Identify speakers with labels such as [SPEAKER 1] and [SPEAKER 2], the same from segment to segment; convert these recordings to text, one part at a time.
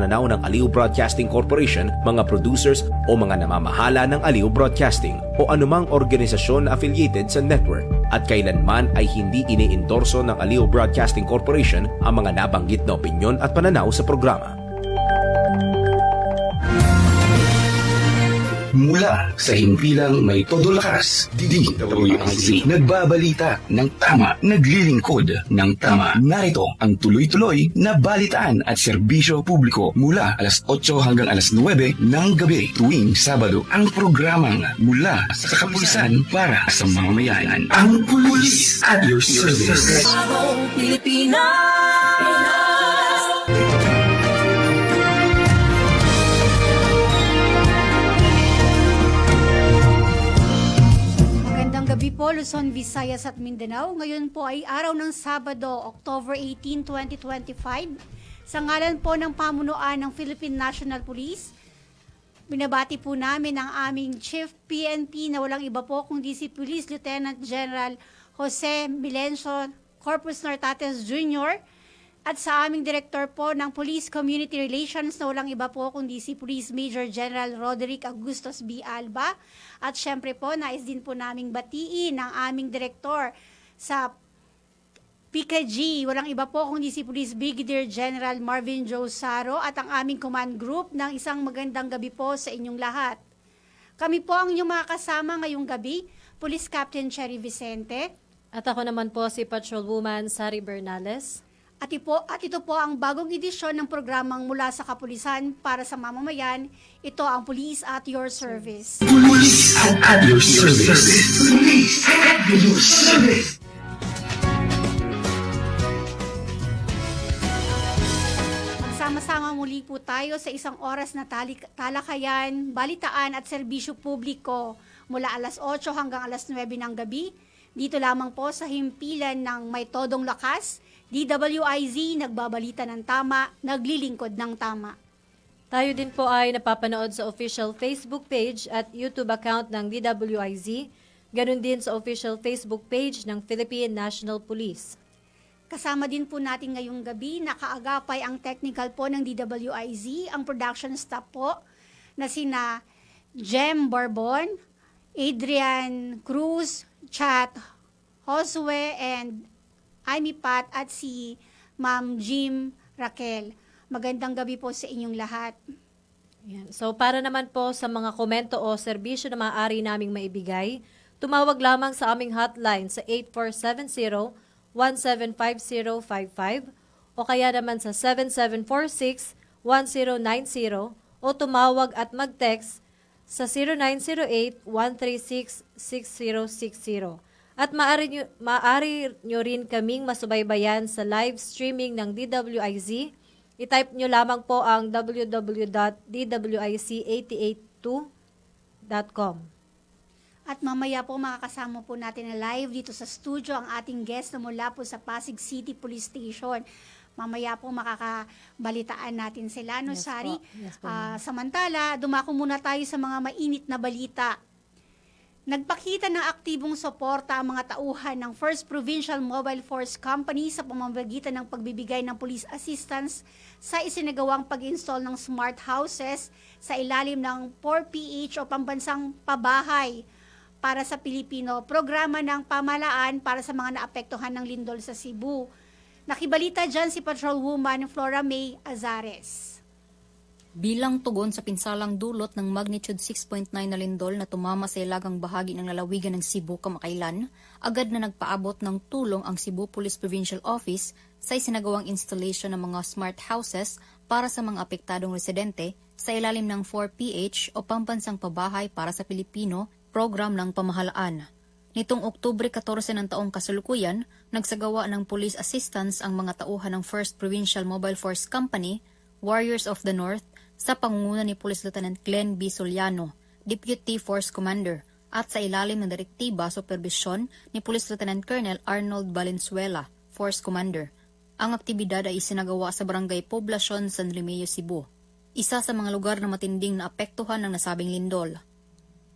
[SPEAKER 1] pananaw ng Aliw Broadcasting Corporation, mga producers o mga namamahala ng Aliw Broadcasting o anumang organisasyon na affiliated sa network at kailanman ay hindi iniendorso ng Aliw Broadcasting Corporation ang mga nabanggit na opinyon at pananaw sa programa.
[SPEAKER 2] Mula sa himpilang may todo lakas, DWIZ nagbabalita ng tama, naglilingkod ng tama. Narito ang tuloy-tuloy na balitaan at serbisyo publiko mula alas 8 hanggang alas 9 ng gabi tuwing Sabado. Ang programang mula sa kapulisan para sa mamamayan. Ang Pulis at your service.
[SPEAKER 3] Gabi po, Luzon, Visayas at Mindanao. Ngayon po ay araw ng Sabado, October 18, 2025. Sa ngalan po ng pamunuan ng Philippine National Police, binabati po namin ang aming Chief PNP na walang iba po kundi si Police Lieutenant General Jose Milencio Corpus Nartates Jr. At sa aming Director po ng Police Community Relations na walang iba po kundi si Police Major General Roderick Augustos B. Alba. At syempre po, nais din po naming batiin ang aming Director sa PKG, walang iba po kundi si Police Brigadier General Marvin Joe Saro at ang aming command group ng isang magandang gabi po sa inyong lahat. Kami po ang inyong mga kasama ngayong gabi, Police Captain Cherry Vicente.
[SPEAKER 4] At ako naman po si Patrolwoman Sari Bernales.
[SPEAKER 3] At ito po ang bagong edisyon ng programang mula sa kapulisan para sa mamamayan. Ito ang Police at Your Service.
[SPEAKER 2] Police at your service. Police at your service.
[SPEAKER 3] Magsama-sama muli po tayo sa isang oras na talakayan, balitaan at serbisyo publiko mula alas 8 hanggang alas 9 ng gabi. Dito lamang po sa himpilan ng May Todong Lakas, DWIZ, nagbabalita ng tama, naglilingkod ng tama.
[SPEAKER 4] Tayo din po ay napapanood sa official Facebook page at YouTube account ng DWIZ, ganun din sa official Facebook page ng Philippine National Police.
[SPEAKER 3] Kasama din po natin ngayong gabi, nakaagapay ang technical po ng DWIZ, ang production staff po na sina Jem Barbon, Adrian Cruz, Chat Josue, and Amy Pat at si Ma'am Jim Raquel. Magandang gabi po sa inyong lahat.
[SPEAKER 4] Yan. So para naman po sa mga komento o serbisyo na maaari naming maibigay, tumawag lamang sa aming hotline sa 8470-175055 o kaya naman sa 7746-1090 o tumawag at mag-text sa 0908-136-6060. At maaari nyo rin kaming masubaybayan sa live streaming ng DWIZ. I-type nyo lamang po ang www.dwic882.com.
[SPEAKER 3] At mamaya po makakasama po natin na live dito sa studio ang ating guest na mula po sa Pasig City Police Station. Mamaya po makakabalitaan natin sila, no,
[SPEAKER 4] Yes
[SPEAKER 3] Sari?
[SPEAKER 4] po. Yes po.
[SPEAKER 3] Samantala, dumako muna tayo sa mga mainit na balita. Nagpakita ng aktibong suporta ang mga tauhan ng First Provincial Mobile Force Company sa pamamagitan ng pagbibigay ng police assistance sa isinagawang pag-install ng smart houses sa ilalim ng 4PH o pambansang pabahay para sa Pilipino, programa ng pamahalaan para sa mga naapektuhan ng lindol sa Cebu. Nakibalita dyan si Patrolwoman Flora May Azares.
[SPEAKER 5] Bilang tugon sa pinsalang dulot ng magnitude 6.9 na lindol na tumama sa ilagang bahagi ng lalawigan ng Cebu kamakailan, agad na nagpaabot ng tulong ang Cebu Police Provincial Office sa isinagawang installation ng mga smart houses para sa mga apektadong residente sa ilalim ng 4PH o Pambansang Pabahay para sa Pilipino, program ng pamahalaan. Nitong Oktubre 14 ng taong kasalukuyan, nagsagawa ng police assistance ang mga tauhan ng First Provincial Mobile Force Company, Warriors of the North, sa pangunguna ni Police Lieutenant Glenn B. Soliano, Deputy Force Commander, at sa ilalim ng direktiba supervisyon ni Police Lieutenant Colonel Arnold Valenzuela, Force Commander. Ang aktibidad ay isinagawa sa Barangay Poblacion, San Remigio, Cebu, isa sa mga lugar na matinding naapektuhan ng nasabing lindol.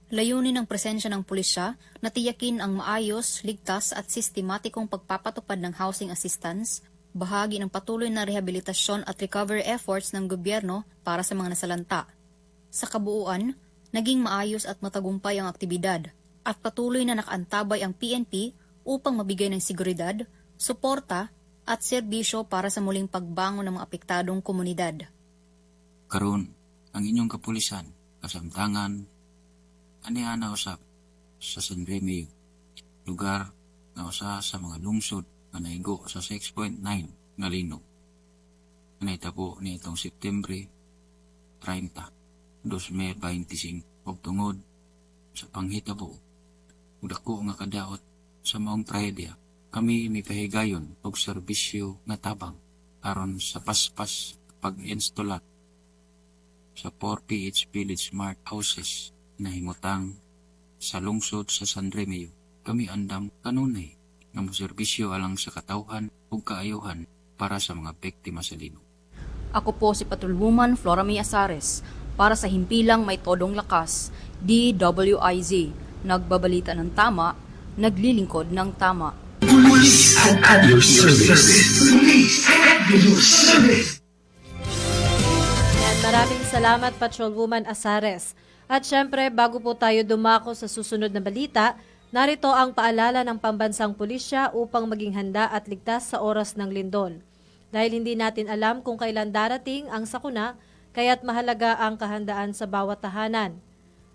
[SPEAKER 5] Layunin ng presensya ng pulisya na tiyakin ang maayos, ligtas at sistematikong pagpapatupad ng housing assistance, bahagi ng patuloy na rehabilitasyon at recovery efforts ng gobyerno para sa mga nasalanta. Sa kabuuan, naging maayos at matagumpay ang aktibidad at patuloy na nakaantabay ang PNP upang mabigay ng seguridad, suporta at serbisyo para sa muling pagbangon ng mga apektadong komunidad.
[SPEAKER 6] Karon, ang inyong kapulisan, kasamtangan, aniya na usap sa San Remio, lugar na usa sa mga lungsod na naigo sa 6.9 nga linog. Naitabo ni itong Septembre 30, 2025 ug tungod sa panghitabo ug dako nga kadaot sa maong trahedya, kami mipahigayon og serbisyo nga tabang aron sa paspas pag-installa sa 4 PH Village Smart Houses na himutang sa lungsod sa San Remio. Kami andam kanunay nga moserbisyo alang sa katawhan ug kaayuhan para sa mga biktima sa linog.
[SPEAKER 5] Ako po si Patrolwoman Flora May Azares para sa Himpilang May Todong Lakas, DWIZ. Nagbabalita ng tama, naglilingkod ng tama.
[SPEAKER 2] Police at your service. Police at your service.
[SPEAKER 4] Yan, maraming salamat Patrolwoman Azares. At syempre, bago po tayo dumako sa susunod na balita, narito ang paalala ng pambansang pulisya upang maging handa at ligtas sa oras ng lindol. Dahil hindi natin alam kung kailan darating ang sakuna, kaya't mahalaga ang kahandaan sa bawat tahanan.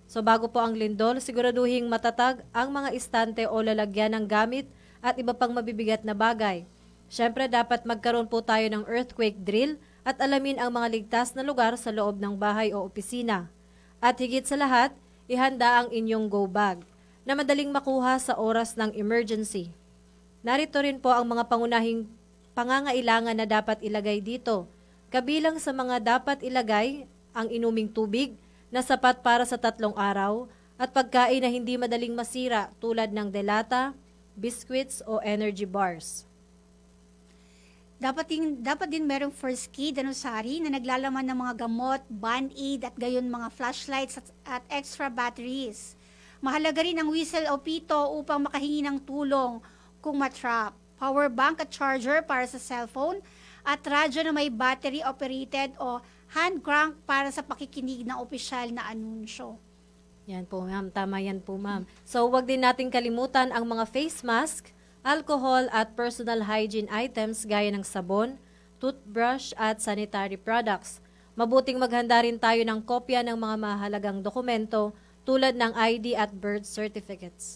[SPEAKER 4] So bago po ang lindol, siguraduhing matatag ang mga istante o lalagyan ng gamit at iba pang mabibigat na bagay. Syempre, dapat magkaroon po tayo ng earthquake drill at alamin ang mga ligtas na lugar sa loob ng bahay o opisina. At higit sa lahat, ihanda ang inyong go bag na madaling makuha sa oras ng emergency. Narito rin po ang mga pangunahing pangangailangan na dapat ilagay dito. Kabilang sa mga dapat ilagay ang inuming tubig na sapat para sa 3 araw at pagkain na hindi madaling masira tulad ng delata, biscuits o energy bars.
[SPEAKER 3] Dapat din merong first aid sari na naglalaman ng mga gamot, band-aid at gayon mga flashlights at extra batteries. Mahalaga rin ang whistle o pito upang makahingi ng tulong kung matrap. Power bank at charger para sa cellphone at radyo na may battery operated o hand crank para sa pakikinig ng opisyal na anunsyo.
[SPEAKER 4] Yan po ma'am, tama yan po ma'am. So wag din nating kalimutan ang mga face mask, alcohol at personal hygiene items gaya ng sabon, toothbrush at sanitary products. Mabuting maghanda rin tayo ng kopya ng mga mahalagang dokumento tulad ng ID at birth certificates.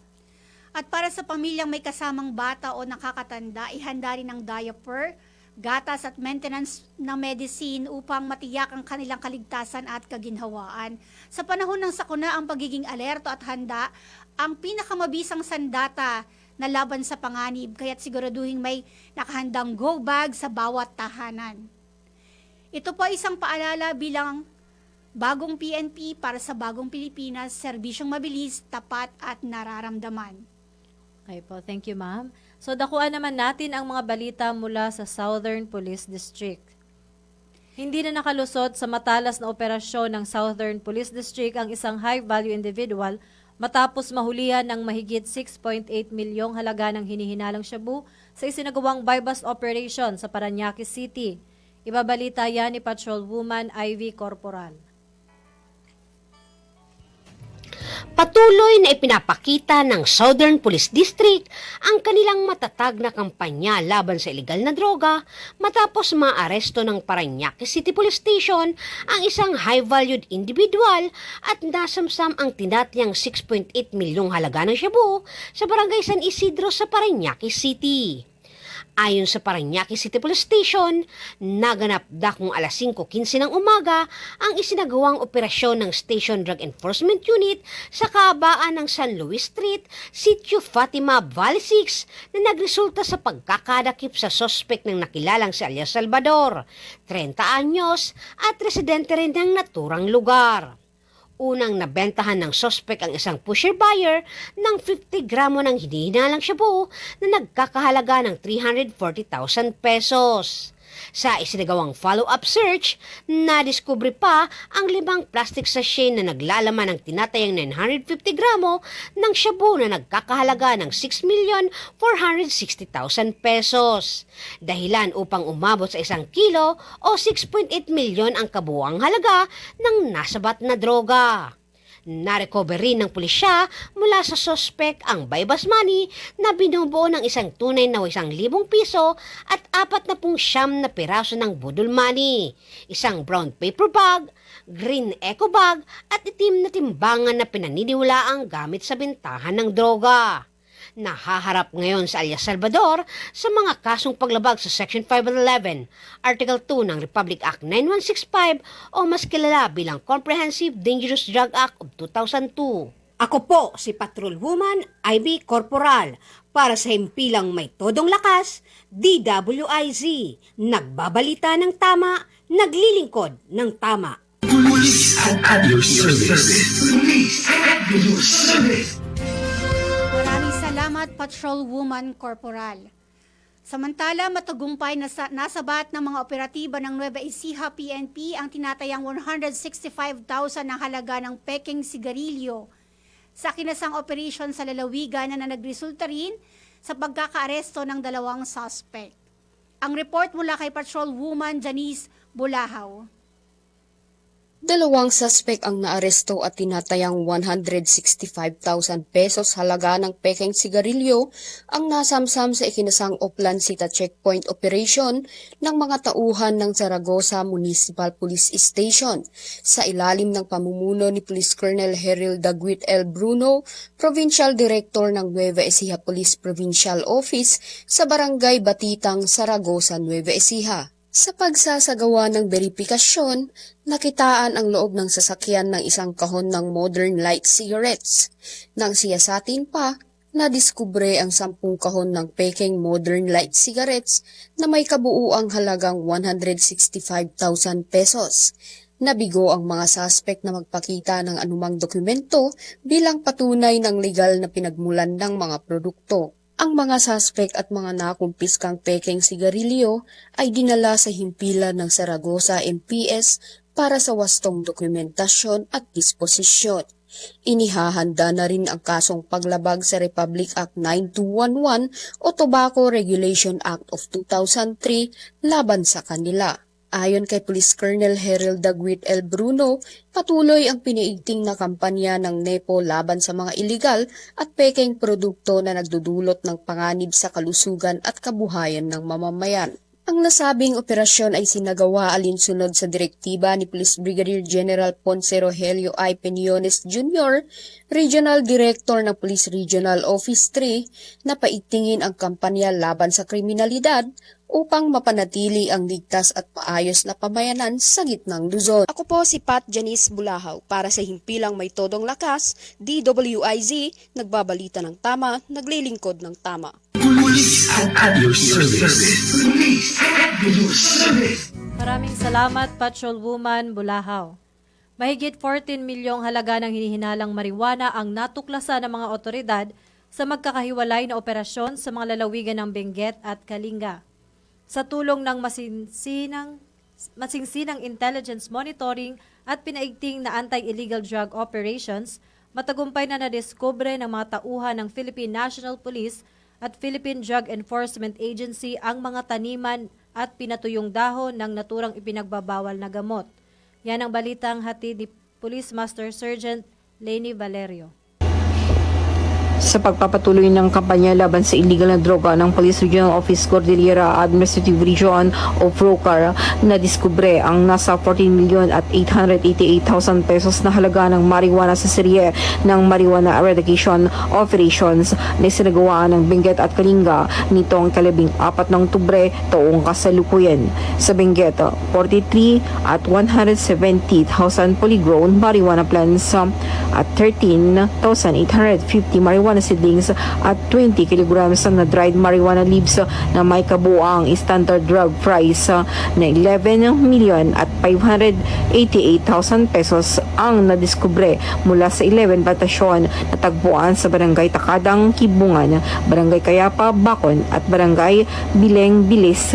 [SPEAKER 3] At para sa pamilyang may kasamang bata o nakakatanda, ihanda rin ang diaper, gatas at maintenance ng medicine upang matiyak ang kanilang kaligtasan at kaginhawaan. Sa panahon ng sakuna, ang pagiging alerto at handa ang pinakamabisang sandata na laban sa panganib, kaya't siguraduhin may nakahandang go bag sa bawat tahanan. Ito po ay isang paalala bilang bagong PNP para sa bagong Pilipinas, serbisyong mabilis, tapat at nararamdaman.
[SPEAKER 4] Okay po, thank you ma'am. So dakuan naman natin ang mga balita mula sa Southern Police District. Hindi na nakalusot sa matalas na operasyon ng Southern Police District ang isang high-value individual matapos mahulihan ng mahigit 6.8 milyong halaga ng hinihinalang shabu sa isinagawang buy-bust operation sa Parañaque City. Ibabalita yan ni Patrolwoman Ivy Corporal.
[SPEAKER 7] Patuloy na ipinapakita ng Southern Police District ang kanilang matatag na kampanya laban sa ilegal na droga matapos maaresto ng Parañaque City Police Station ang isang high-valued individual at nasamsam ang tinatayang 6.8 milyong halaga ng shabu sa Barangay San Isidro sa Parañaque City. Ayon sa Parañaque City Police Station, naganap dakong alas 5:15 ng umaga ang isinagawang operasyon ng Station Drug Enforcement Unit sa kahabaan ng San Luis Street, Sitio Fatima, Valley 6 na nagresulta sa pagkakadakip sa sospek ng nakilalang si alias Salvador, 30 anyos at residente rin ng naturang lugar. Unang nabentahan ng sospek ang isang pusher buyer ng 50 gramo ng hinihinalang shabu na nagkakahalaga ng 340,000 pesos. Sa isinagawang follow-up search, nadiskubre pa ang 5 plastic sachet na naglalaman ng tinatayang 950 gramo ng shabu na nagkakahalaga ng 6,460,000 pesos. Dahilan upang umabot sa 1 kilo o 6.8 milyon ang kabuuang halaga ng nasabat na droga. Narecover rin ng pulisya mula sa suspect ang bypass money na binubuo ng isang tunay na 1,000 piso at 49 na piraso ng budol money, isang brown paper bag, green eco bag at itim na timbangan na pinaniniwalaang gamit sa bentahan ng droga. Nahaharap ngayon sa alias Salvador sa mga kasong paglabag sa Section 511, Article 2 ng Republic Act 9165 o mas kilala bilang Comprehensive Dangerous Drug Act of 2002. Ako po si Patrolwoman Ivy Corporal para sa himpilang may todong lakas, DWIZ, nagbabalita ng tama, naglilingkod ng tama.
[SPEAKER 2] Police at your service. Police at your service.
[SPEAKER 3] Maraming salamat, Patrolwoman Corporal. Samantala, matagumpay na nasabat ng mga operatiba ng Nueva Ecija PNP ang tinatayang 165,000 ng halaga ng peking sigarilyo sa kinasang operation sa lalawigan na nagresulta rin sa pagkakaaresto ng 2 suspect. Ang report mula kay Patrolwoman Janice Bulahaw.
[SPEAKER 8] 2 suspect ang naaresto at tinatayang 165,000 pesos halaga ng pekeng sigarilyo ang nasamsam sa ikinasang Oplan Cita Checkpoint Operation ng mga tauhan ng Zaragoza Municipal Police Station sa ilalim ng pamumuno ni Police Colonel Heril Daguit L. Bruno, Provincial Director ng Nueva Ecija Police Provincial Office sa Barangay Batitang, Zaragoza, Nueva Ecija. Sa pagsasagawa ng beripikasyon, nakitaan ang loob ng sasakyan ng isang kahon ng modern light cigarettes. Nang siyasatin pa, nadiskubre ang 10 kahon ng peking modern light cigarettes na may kabuuang halagang 165,000 pesos. Nabigo ang mga suspect na magpakita ng anumang dokumento bilang patunay ng legal na pinagmulan ng mga produkto. Ang mga suspect at mga nakumpiskang pekeng sigarilyo ay dinala sa himpilan ng Zaragoza MPS para sa wastong dokumentasyon at disposisyon. Inihahanda na rin ang kasong paglabag sa Republic Act 9211 o Tobacco Regulation Act of 2003 laban sa kanila. Ayon kay Police Colonel Heril Daguit L. Bruno, patuloy ang piniigting na kampanya ng NEPO laban sa mga iligal at pekeng produkto na nagdudulot ng panganib sa kalusugan at kabuhayan ng mamamayan. Ang nasabing operasyon ay sinagawa alinsunod sa direktiba ni Police Brigadier General Ponce Rogelio I. Peñones Jr., Regional Director ng Police Regional Office 3, na paigtingin ang kampanya laban sa kriminalidad upang mapanatili ang ligtas at maayos na pamayanan sa gitnang Luzon. Ako po si Pat Janice Bulahaw para sa himpilang may todong lakas, DWIZ, nagbabalita ng tama, naglilingkod ng tama.
[SPEAKER 2] Police at your service. Police at your service.
[SPEAKER 4] Maraming salamat, Patrolwoman Bulahaw. Mahigit 14 milyong halaga ng hinihinalang marijuana ang natuklasan ng mga otoridad sa magkakahiwalay na operasyon sa mga lalawigan ng Benguet at Kalinga. Sa tulong ng masinsinang intelligence monitoring at pinaigting na anti-illegal drug operations, matagumpay na nadiskubre ng mga tauhan ng Philippine National Police at Philippine Drug Enforcement Agency ang mga taniman at pinatuyong dahon ng naturang ipinagbabawal na gamot. Yan ang balitang hatid ni Police Master Sergeant Leni Valerio.
[SPEAKER 9] Sa pagpapatuloy ng kampanya laban sa illegal na droga ng Police Regional Office Cordillera Administrative Region o PROCAR, nadiskubre ang nasa 14,888,000 pesos na halaga ng marijuana sa serye ng marijuana eradication operations na isinagawa ng Benguet at Kalinga nitong 14 ng Tubre taong kasalukuyan. Sa Benguet, 43 at 170,000 polygrown marijuana plants at 13,850 marijuana marijuana seedlings at 20 kilograms na dried marijuana leaves na may kabuang standard drug price na 11,588,000 pesos ang nadiskubre mula sa 11 plantasyon na tagpuan sa Barangay Takadang, Kibungan, Barangay Kayapa, Bacon at Barangay Bileng Bilis,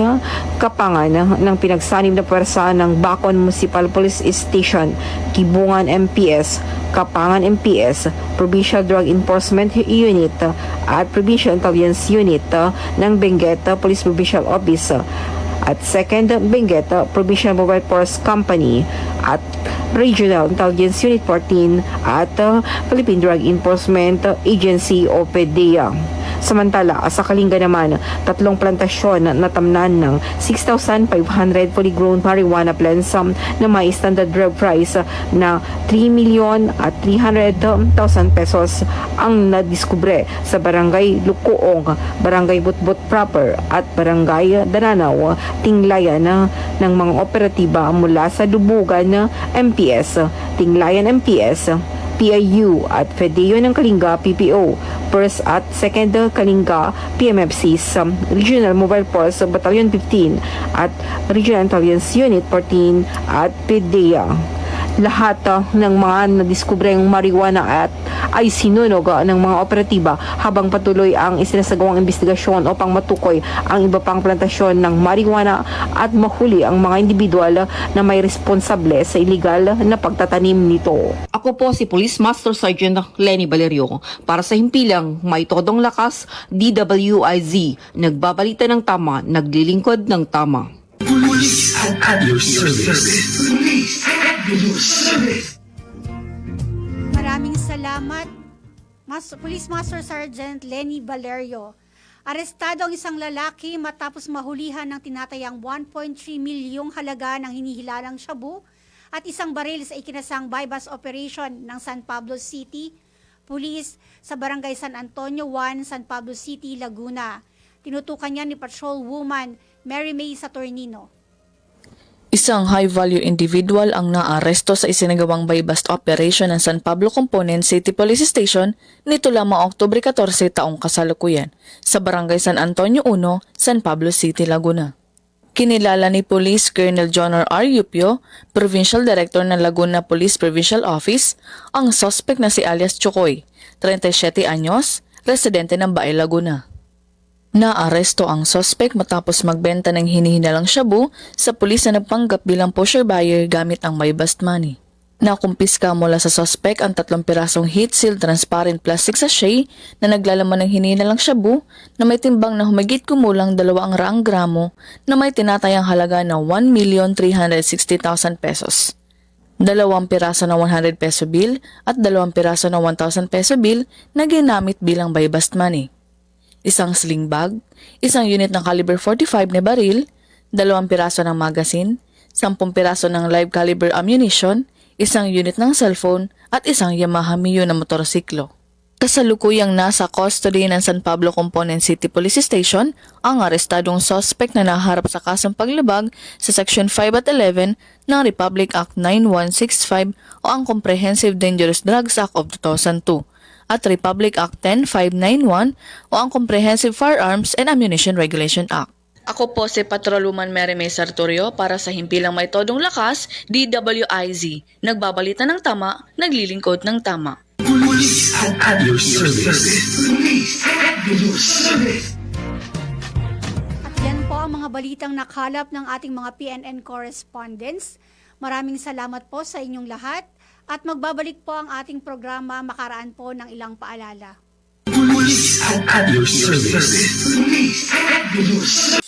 [SPEAKER 9] Kapangan ng pinagsanib na pwersa ng Bacon Municipal Police Station, Kibungan MPS, Kapangan MPS, Provincial Drug Enforcement Unit at Provincial Intelligence Unit ng Benguet Police Provincial Office at 2nd Benguet Provincial Mobile Force Company at Regional Intelligence Unit 14 at Philippine Drug Enforcement Agency o PDEA. Samantala, sa Kalinga naman, 3 plantasyon na tamnan ng 6,500 fully grown marijuana plants na may standard drug price na 3,300,000 pesos ang nadiskubre sa Barangay Lukuong, Barangay Butbut Proper at Barangay Dananaw, Tinglayan ng mga operatiba mula sa Dubugan MPS, Tinglayan MPS, PIU at FEDEO ng Kalinga PPO, 1st at 2nd Kalinga PMFCs, Regional Mobile Force Battalion 15 at Regional Intelligence Unit 14 at PDEA. Lahat ng mga nadiskubreng marijuana ay sinunog ng mga operatiba habang patuloy ang isinasagawang investigasyon upang matukoy ang iba pang plantasyon ng marijuana at mahuli ang mga individual na may responsable sa illegal na pagtatanim nito. Ako po si Police Master Sergeant Lenny Valerio para sa Himpilang May Todong Lakas, DWIZ, nagbabalita ng tama, naglilingkod ng tama.
[SPEAKER 2] Police at your service. Police at your service.
[SPEAKER 3] Maraming salamat, Police Master Sergeant Lenny Valerio. Arestado ang isang lalaki matapos mahulihan ng tinatayang 1.3 milyong halaga ng hinihilalang shabu at isang baril sa ikinasang bypass operation ng San Pablo City Police sa Barangay San Antonio 1, San Pablo City, Laguna. Tinutukan niya ni Patrol Woman Mary May Saturnino.
[SPEAKER 10] Isang high-value individual ang naaresto sa isinagawang buy-bust operation ng San Pablo Component City Police Station nito lamang Oktubre 14 taong kasalukuyan sa Barangay San Antonio 1, San Pablo City, Laguna. Kinilala ni Police Colonel Jonor R. Yupio, Provincial Director ng Laguna Police Provincial Office, ang suspect na si alias Chokoy, 37 anyos, residente ng Baay, Laguna. Naaresto ang suspect matapos magbenta ng hinihinalang shabu sa pulis na nagpanggap bilang pusher buyer gamit ang may bust money. Nakumpiska mula sa suspect ang 3 pirasong heat-sealed transparent plastic sachet na naglalaman ng hinihinalang shabu na may timbang na humigit kumulang 200 gramo na may tinatayang halaga na 1,360,000 pesos. 2 piraso na 100 peso bill at 2 piraso na 1,000 peso bill na ginamit bilang buy bust money. Isang sling bag, isang unit ng caliber 45 na baril, 2 piraso ng magazine, 10 piraso ng live caliber ammunition, isang unit ng cellphone at isang Yamaha Mio na motorsiklo. Kasalukuyang nasa custody ng San Pablo Component City Police Station ang arestadong suspect na naharap sa kasong paglabag sa Section 5 at 11 ng Republic Act 9165 o ang Comprehensive Dangerous Drugs Act of 2002. At Republic Act 10591 o ang Comprehensive Firearms and Ammunition Regulation Act. Ako po si Patrolwoman Mary May Sartorio para sa Himpilang May Todong Lakas, DWIZ. Nagbabalita ng tama, naglilingkod ng tama.
[SPEAKER 2] Police at your service. Police at your service.
[SPEAKER 3] At yan po ang mga balitang nakalap ng ating mga PNN correspondents. Maraming salamat po sa inyong lahat. At magbabalik po ang ating programa makaraan po ng ilang paalala.
[SPEAKER 2] Police at your service. Police at your service.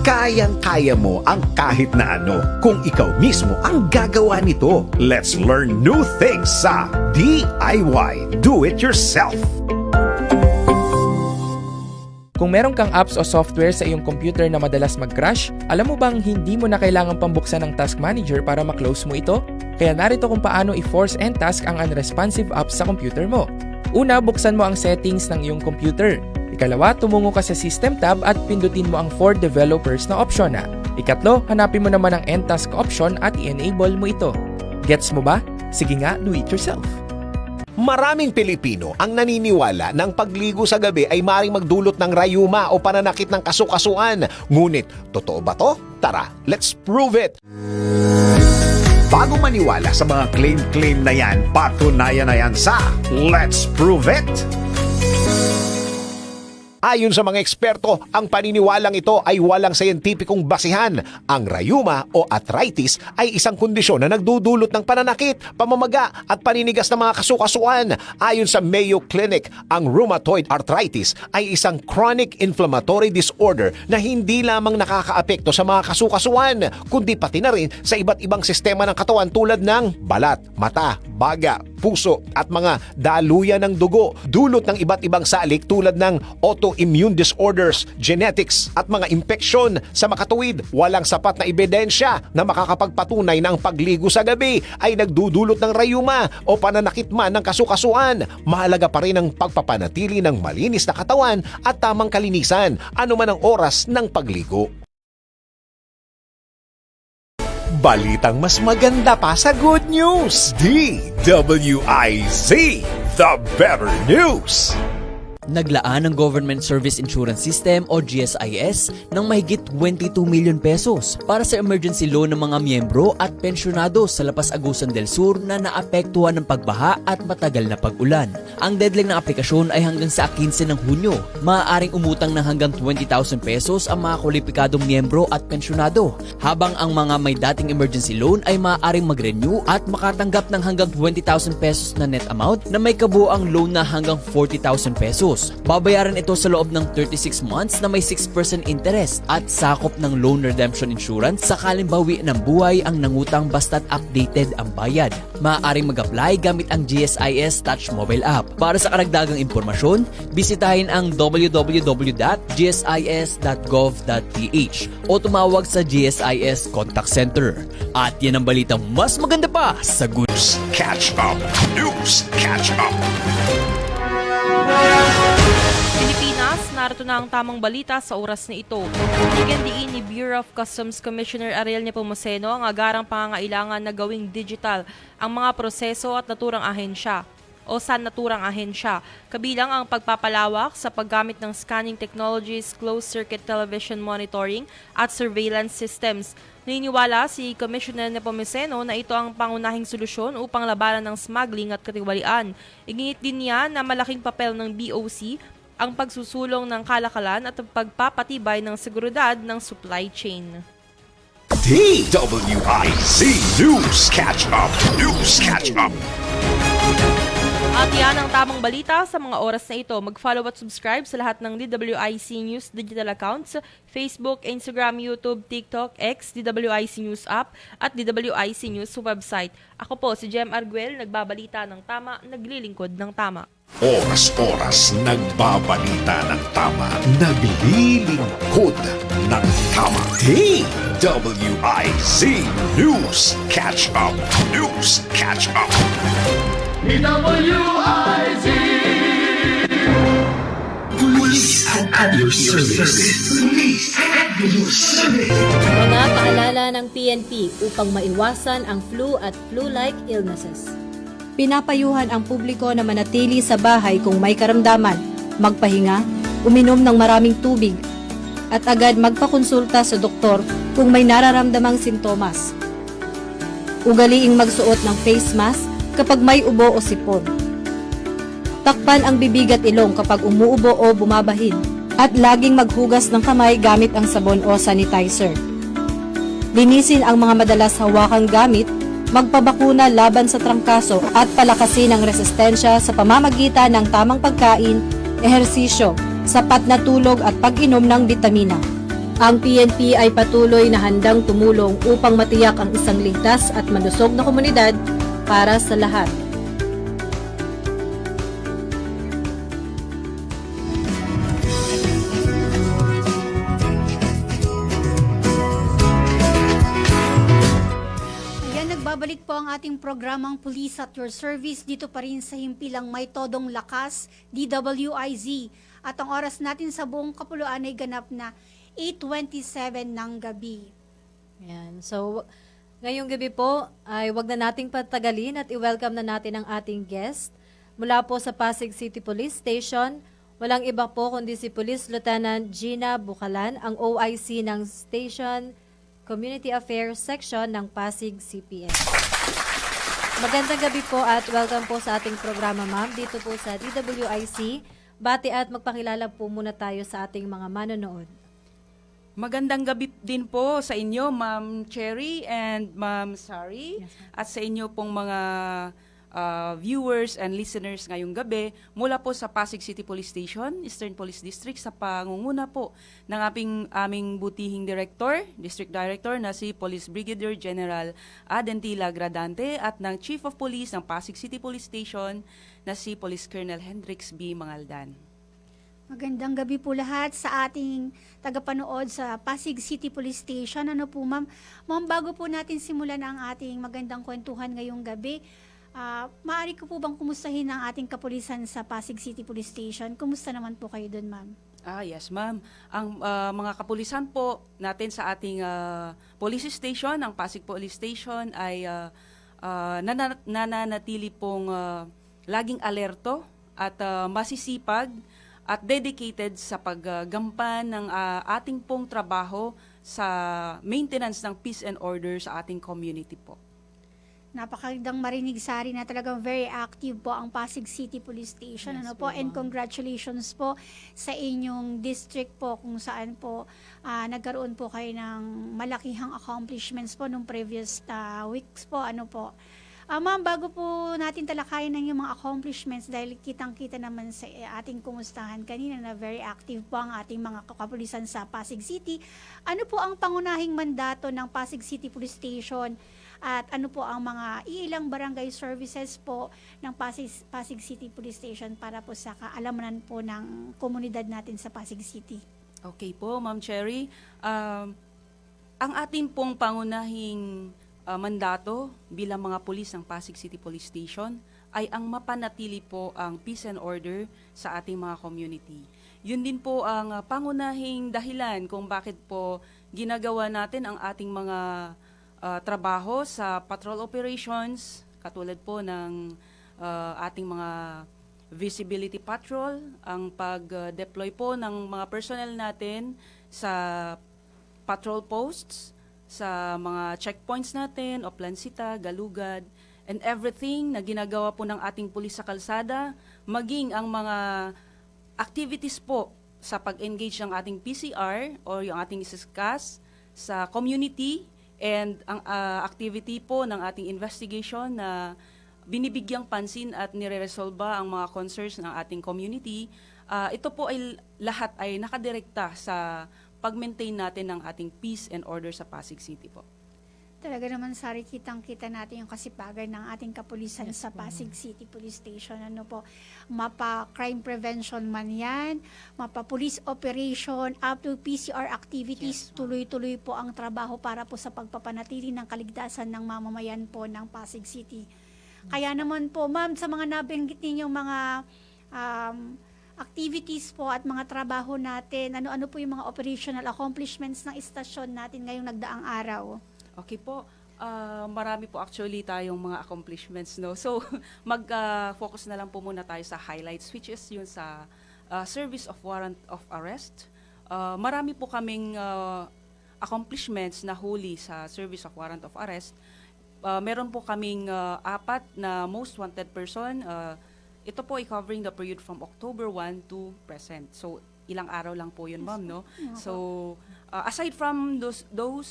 [SPEAKER 11] Kayang-kaya mo ang kahit na ano kung ikaw mismo ang gagawa nito. Let's learn new things sa DIY Do It Yourself.
[SPEAKER 12] Kung meron kang apps o software sa iyong computer na madalas mag-crash, alam mo bang hindi mo na kailangang pambuksan ng Task Manager para ma-close mo ito? Kaya narito kung paano i-force end task ang unresponsive apps sa computer mo. Una, buksan mo ang settings ng iyong computer. Ikalawa, tumungo ka sa System tab at pindutin mo ang For Developers na option na. Ikatlo, hanapin mo naman ang End Task option at i-enable mo ito. Gets mo ba? Sige nga, do it yourself.
[SPEAKER 11] Maraming Pilipino ang naniniwala na ang pagligo sa gabi ay maring magdulot ng rayuma o pananakit ng kasukasuan. Ngunit, totoo ba to? Tara, let's prove it! Bago maniwala sa mga claim-claim na yan, patunayan na yan sa Let's Prove It! Ayon sa mga eksperto, ang paniniwalang ito ay walang siyentipikong basihan. Ang rayuma o arthritis ay isang kondisyon na nagdudulot ng pananakit, pamamaga at paninigas ng mga kasukasuan. Ayon sa Mayo Clinic, ang rheumatoid arthritis ay isang chronic inflammatory disorder na hindi lamang nakakaapekto sa mga kasukasuan, kundi pati na rin sa iba't ibang sistema ng katawan tulad ng balat, mata, baga, puso at mga daluyan ng dugo. Dulot ng iba't ibang salik tulad ng autoimmune disorders, genetics at mga impeksyon. Sa makatuwid, walang sapat na ebidensya na makakapagpatunay na ang pagligo sa gabi ay nagdudulot ng rayuma o pananakit man ng kasukasuan. Mahalaga pa rin ang pagpapanatili ng malinis na katawan at tamang kalinisan, anuman ang oras ng pagligo. Balitang mas maganda pa sa good news. DWIZ, the better news.
[SPEAKER 13] Naglaan ng Government Service Insurance System o GSIS ng mahigit 22 million pesos para sa emergency loan ng mga miyembro at pensyonado sa Lapas Agusan del Sur na naapektuhan ng pagbaha at matagal na pag-ulan. Ang deadline ng aplikasyon ay hanggang sa 15 ng Hunyo. Maaaring umutang ng hanggang 20,000 pesos ang mga kwalipikadong miyembro at pensyonado, habang ang mga may dating emergency loan ay maaaring mag-renew at makatanggap ng hanggang 20,000 pesos na net amount na may kabuuang loan na hanggang 40,000 pesos. Babayaran ito sa loob ng 36 months na may 6% interest at sakop ng loan redemption insurance sakaling bawi ng buhay ang nangutang basta't updated ang bayad. Maaaring mag-apply gamit ang GSIS Touch mobile app. Para sa karagdagang impormasyon, bisitahin ang www.gsis.gov.ph o tumawag sa GSIS Contact Center. At yan ang balitang mas maganda pa sa Good News
[SPEAKER 11] Catch Up. News Catch Up.
[SPEAKER 14] Pilipinas, narito na ang tamang balita sa oras na ito. Bigyan diin ni Bureau of Customs Commissioner Ariel Nepomuceno ang agarang pangangailangan na gawing digital ang mga proseso at naturang ahensya o sa naturang ahensya, kabilang ang pagpapalawak sa paggamit ng scanning technologies, closed-circuit television monitoring at surveillance systems. Naniniwala si Commissioner Nepomuceno na ito ang pangunahing solusyon upang labanan ng smuggling at katiwalian. Iginit din niya na malaking papel ng BOC ang pagsusulong ng kalakalan at pagpapatibay ng seguridad ng supply chain.
[SPEAKER 11] DWIZ News Catch Up. News Catch Up.
[SPEAKER 14] At yan ang tamang balita sa mga oras na ito. Mag-follow at subscribe sa lahat ng DWIC News digital accounts, Facebook, Instagram, YouTube, TikTok, X, DWIC News app, at DWIC News website. Ako po si Jem Arguel, nagbabalita ng tama, naglilingkod ng tama.
[SPEAKER 11] Oras-oras nagbabalita ng tama, naglilingkod ng tama. DWIZ News Catch Up. News Catch Up.
[SPEAKER 2] DWIZ Police at your service. Police at your service.
[SPEAKER 4] Mga paalala ng PNP upang maiwasan ang flu at flu-like illnesses. Pinapayuhan ang publiko na manatili sa bahay kung may karamdaman, magpahinga, uminom ng maraming tubig, at agad magpakonsulta sa doktor kung may nararamdamang sintomas. Ugaliing magsuot ng face mask kapag may ubo o sipon. Takpan ang bibig at ilong kapag umuubo o bumabahin, at laging maghugas ng kamay gamit ang sabon o sanitizer. Linisin ang mga madalas hawakang gamit, magpabakuna laban sa trangkaso at palakasin ang resistensya sa pamamagitan ng tamang pagkain, ehersisyo, sapat na tulog at pag-inom ng bitamina. Ang PNP ay patuloy na handang tumulong upang matiyak ang isang ligtas at malusog na komunidad para sa lahat.
[SPEAKER 3] Nagbabalik po ang ating programang Police at Your Service dito pa rin sa himpilang may todong lakas, DWIZ. At ang oras natin sa buong kapuluan ay ganap na 8:27 ng gabi.
[SPEAKER 4] Ayan. So, ngayong gabi po ay wag na nating patagalin at i-welcome na natin ang ating guest. Mula po sa Pasig City Police Station, walang iba po kundi si Police Lieutenant Gina Bukalan, ang OIC ng Station Community Affairs Section ng Pasig CPN. Magandang gabi po at welcome po sa ating programa, ma'am, dito po sa DWIC. Bati at magpakilala po muna tayo sa ating mga manonood.
[SPEAKER 15] Magandang gabi din po sa inyo, Ma'am Cherry and Ma'am Sari, at sa inyo pong mga viewers and listeners ngayong gabi mula po sa Pasig City Police Station, Eastern Police District, sa pangunguna po ng aming butihing District Director na si Police Brigadier General Adentila Gradante at ng Chief of Police ng Pasig City Police Station na si Police Colonel Hendrix B. Mangaldan.
[SPEAKER 3] Magandang gabi po lahat sa ating tagapanood sa Pasig City Police Station. Ano po, ma'am? Ma'am, bago po natin simulan ang ating magandang kwentuhan ngayong gabi, maaari ko po bang kumustahin ang ating kapulisan sa Pasig City Police Station? Kumusta naman po kayo doon, ma'am?
[SPEAKER 15] Yes, ma'am. Ang mga kapulisan po natin sa ating police station, ang Pasig Police Station, ay nananatili pong laging alerto at masisipag at dedicated sa paggampan ng ating pong trabaho sa maintenance ng peace and order sa ating community po.
[SPEAKER 3] Napakagandang marinig, Sari, na talagang very active po ang Pasig City Police Station.
[SPEAKER 15] Yes,
[SPEAKER 3] Ano po? And congratulations po sa inyong district po kung saan po nagkaroon po kayo ng malakihang accomplishments po nung previous weeks po. Ano po? Ma'am, bago po natin talakayin ng yung mga accomplishments, dahil kitang-kita naman sa ating kumustahan kanina na very active po ang ating mga kapulisan sa Pasig City. Ano po ang pangunahing mandato ng Pasig City Police Station at ano po ang mga ilang barangay services po ng Pasig City Police Station para po sa kaalamanan po ng komunidad natin sa Pasig City?
[SPEAKER 15] Okay po, Ma'am Cherry. Ang ating pong pangunahing mandato bilang mga pulis ng Pasig City Police Station ay ang mapanatili po ang peace and order sa ating mga community. Yun din po ang pangunahing dahilan kung bakit po ginagawa natin ang ating mga trabaho sa patrol operations, katulad po ng ating mga visibility patrol, ang pag-deploy po ng mga personnel natin sa patrol posts, sa mga checkpoints natin, Oplansita, Galugad, and everything na ginagawa po ng ating pulis sa kalsada, maging ang mga activities po sa pag-engage ng ating PCR o yung ating isiskas sa community, and ang activity po ng ating investigation na binibigyang pansin at nire-resolba ang mga concerns ng ating community. Ito po ay lahat ay nakadirekta sa pag-maintain natin ng ating peace and order sa Pasig City po.
[SPEAKER 3] Talaga naman, Sari, kitang-kita natin yung kasipagan ng ating kapulisan sa Pasig City Police Station. Ano po, mapa-crime prevention man yan, mapa-police operation, up to PCR activities, tuloy-tuloy po ang trabaho para po sa pagpapanatili ng kaligtasan ng mamamayan po ng Pasig City. Kaya naman po, ma'am, sa mga nabanggit ninyong mga activities po at mga trabaho natin, ano-ano po yung mga operational accomplishments ng istasyon natin ngayong nagdaang araw?
[SPEAKER 15] Okay po, marami po actually tayong mga accomplishments, no? So, mag-focus na lang po muna tayo sa highlights, which is yun sa service of warrant of arrest. Marami po kaming accomplishments na huli sa service of warrant of arrest. Meron po kaming 4 na most wanted person. Ito po ay covering the period from October 1 to present. So, ilang araw lang po yun, ma'am, no? So, aside from those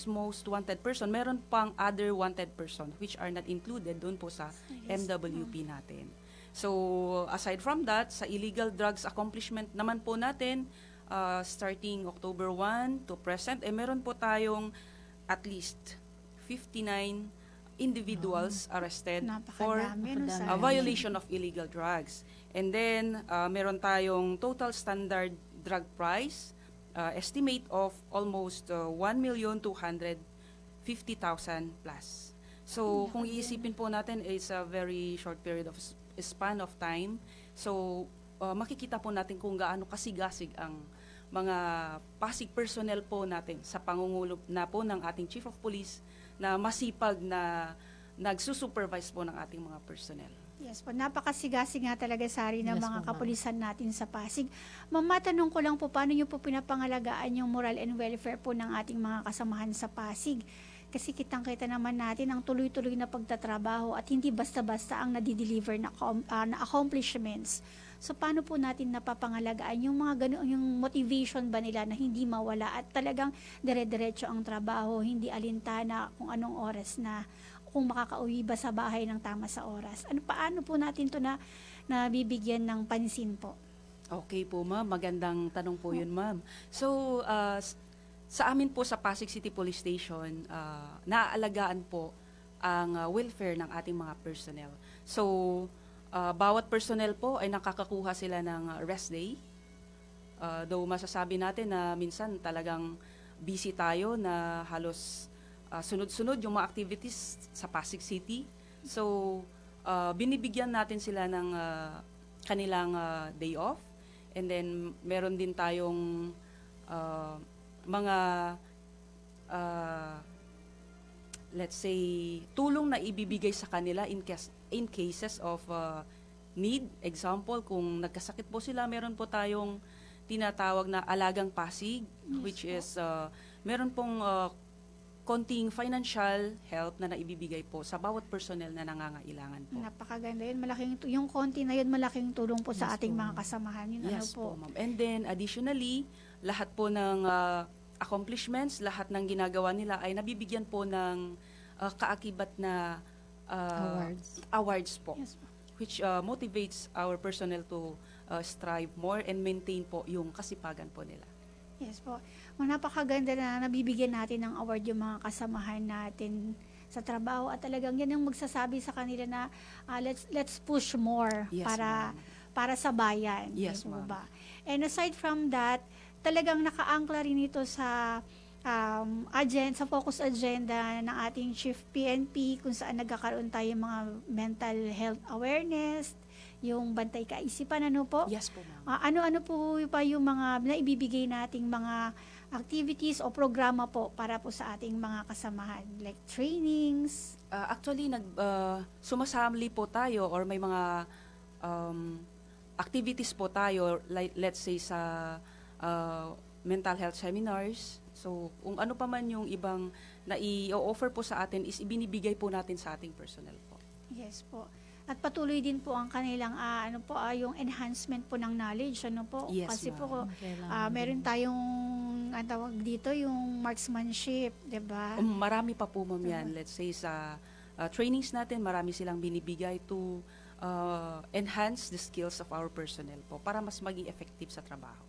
[SPEAKER 15] most wanted person, meron pang other wanted person which are not included doon po sa MWP natin. So, aside from that, sa illegal drugs accomplishment naman po natin, starting October 1 to present, meron po tayong at least 59 individuals arrested for violation of illegal drugs. And then, meron tayong total standard drug price estimate of almost 1,250,000 plus. So, kung iisipin po natin, it's a very short period of span of time. So, makikita po natin kung gaano kasigasig ang mga Pasig personnel po natin sa pangungulo na po ng ating Chief of Police na masipag na nagsusupervise po ng ating mga personnel.
[SPEAKER 3] Yes po, napakasigasig nga talaga, Sari, ng
[SPEAKER 4] Yes
[SPEAKER 3] mga
[SPEAKER 4] po, ma'am.
[SPEAKER 3] kapulisan natin sa Pasig. Ma'am, matanong ko lang po, paano niyo po pinapangalagaan yung moral and welfare po ng ating mga kasamahan sa Pasig? Kasi kitang-kita naman natin ang tuloy-tuloy na pagtatrabaho at hindi basta-basta ang nadideliver na accomplishments. So paano po natin napapangalagaan yung mga yung motivation ba nila na hindi mawala at talagang dire-diretso ang trabaho, hindi alintana kung anong oras na, kung makakauwi ba sa bahay ng tama sa oras. Paano po natin to na bibigyan ng pansin po?
[SPEAKER 15] Okay po, ma'am. Magandang tanong po yun, ma'am. So, sa amin po sa Pasig City Police Station, naaalagaan po ang welfare ng ating mga personnel. So, bawat personnel po ay nakakakuha sila ng rest day. Though masasabi natin na minsan talagang busy tayo na halos sunod-sunod yung mga activities sa Pasig City. So, binibigyan natin sila ng kanilang day off. And then, meron din tayong mga let's say tulong na ibibigay sa kanila in cases of need. Example, kung nagkasakit po sila, meron po tayong tinatawag na Alagang Pasig, which is meron pong konting financial help na naibibigay po sa bawat personnel na nangangailangan po.
[SPEAKER 3] Napakaganda yun. Yung konti na yun, malaking tulong po sa ating mga kasamahan. Yun,
[SPEAKER 15] Yes
[SPEAKER 3] po.
[SPEAKER 15] po, ma'am. And then, additionally, lahat po ng accomplishments, lahat ng ginagawa nila ay nabibigyan po ng kaakibat na awards po.
[SPEAKER 3] Yes po.
[SPEAKER 15] Which motivates our personnel to strive more and maintain po yung kasipagan po nila.
[SPEAKER 3] Yes po. Napakaganda na nabibigyan natin ng award yung mga kasamahan natin sa trabaho at talagang yan ang magsasabi sa kanila na let's push more
[SPEAKER 15] Yes,
[SPEAKER 3] para sa bayan.
[SPEAKER 15] Yes,
[SPEAKER 3] Di po
[SPEAKER 15] ma'am.
[SPEAKER 3] ba? And aside from that, talagang nakaangkla rin ito sa sa focus agenda ng ating Chief PNP kung saan nagkakaroon tayo mga mental health awareness, yung bantay kaisipan, ano po?
[SPEAKER 15] Yes po, ma'am.
[SPEAKER 3] Ano-ano po pa yung mga naibibigay nating mga activities o programa po para po sa ating mga kasamahan, like trainings?
[SPEAKER 15] Actually, sumasali po tayo or may mga activities po tayo, like, let's say sa mental health seminars. So, kung ano pa man yung ibang na i-offer po sa atin is ibinibigay po natin sa ating personnel po.
[SPEAKER 3] Yes po. At patuloy din po ang kanilang yung enhancement po ng knowledge, ano po?
[SPEAKER 15] Yes,
[SPEAKER 3] Kasi
[SPEAKER 15] ma'am.
[SPEAKER 3] po meron tayong ang tawag dito yung marksmanship, 'di ba?
[SPEAKER 15] Marami pa po, ma'am, yan. Let's say sa trainings natin, marami silang binibigay to enhance the skills of our personnel po para mas maging effective sa trabaho.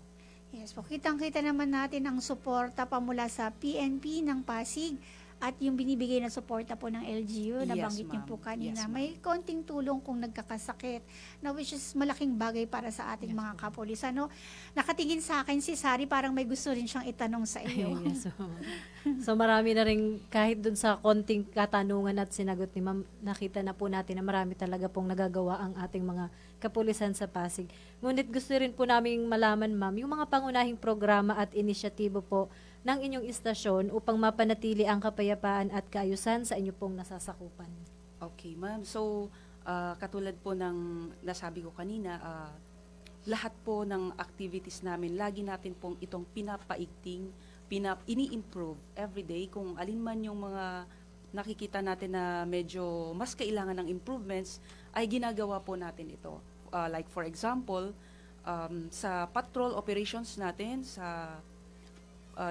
[SPEAKER 3] Yes po. Kitang-kita naman natin ang suporta pa mula sa PNP ng Pasig at yung binibigay na suporta po ng LGU,
[SPEAKER 15] Yes,
[SPEAKER 3] nabanggit niyo
[SPEAKER 15] ma'am.
[SPEAKER 3] po kanina.
[SPEAKER 15] Yes, ma'am.
[SPEAKER 3] May konting tulong kung nagkakasakit, na which is malaking bagay para sa ating mga kapulisan. No? Nakatingin sa akin si Sari, parang may gusto rin siyang itanong sa iyo.
[SPEAKER 4] Yes, so marami na rin, kahit dun sa konting katanungan at sinagot ni Ma'am, nakita na po natin na marami talaga pong nagagawa ang ating mga kapulisan sa Pasig. Ngunit gusto rin po namin malaman, Ma'am, yung mga pangunahing programa at inisyatibo po ng inyong istasyon upang mapanatili ang kapayapaan at kaayusan sa inyo pong nasasakupan.
[SPEAKER 15] Okay, ma'am. So, katulad po ng nasabi ko kanina, lahat po ng activities namin, lagi natin pong itong pinapaigting, ini-improve everyday. Kung alin man yung mga nakikita natin na medyo mas kailangan ng improvements, ay ginagawa po natin ito. Like for example, sa patrol operations natin, sa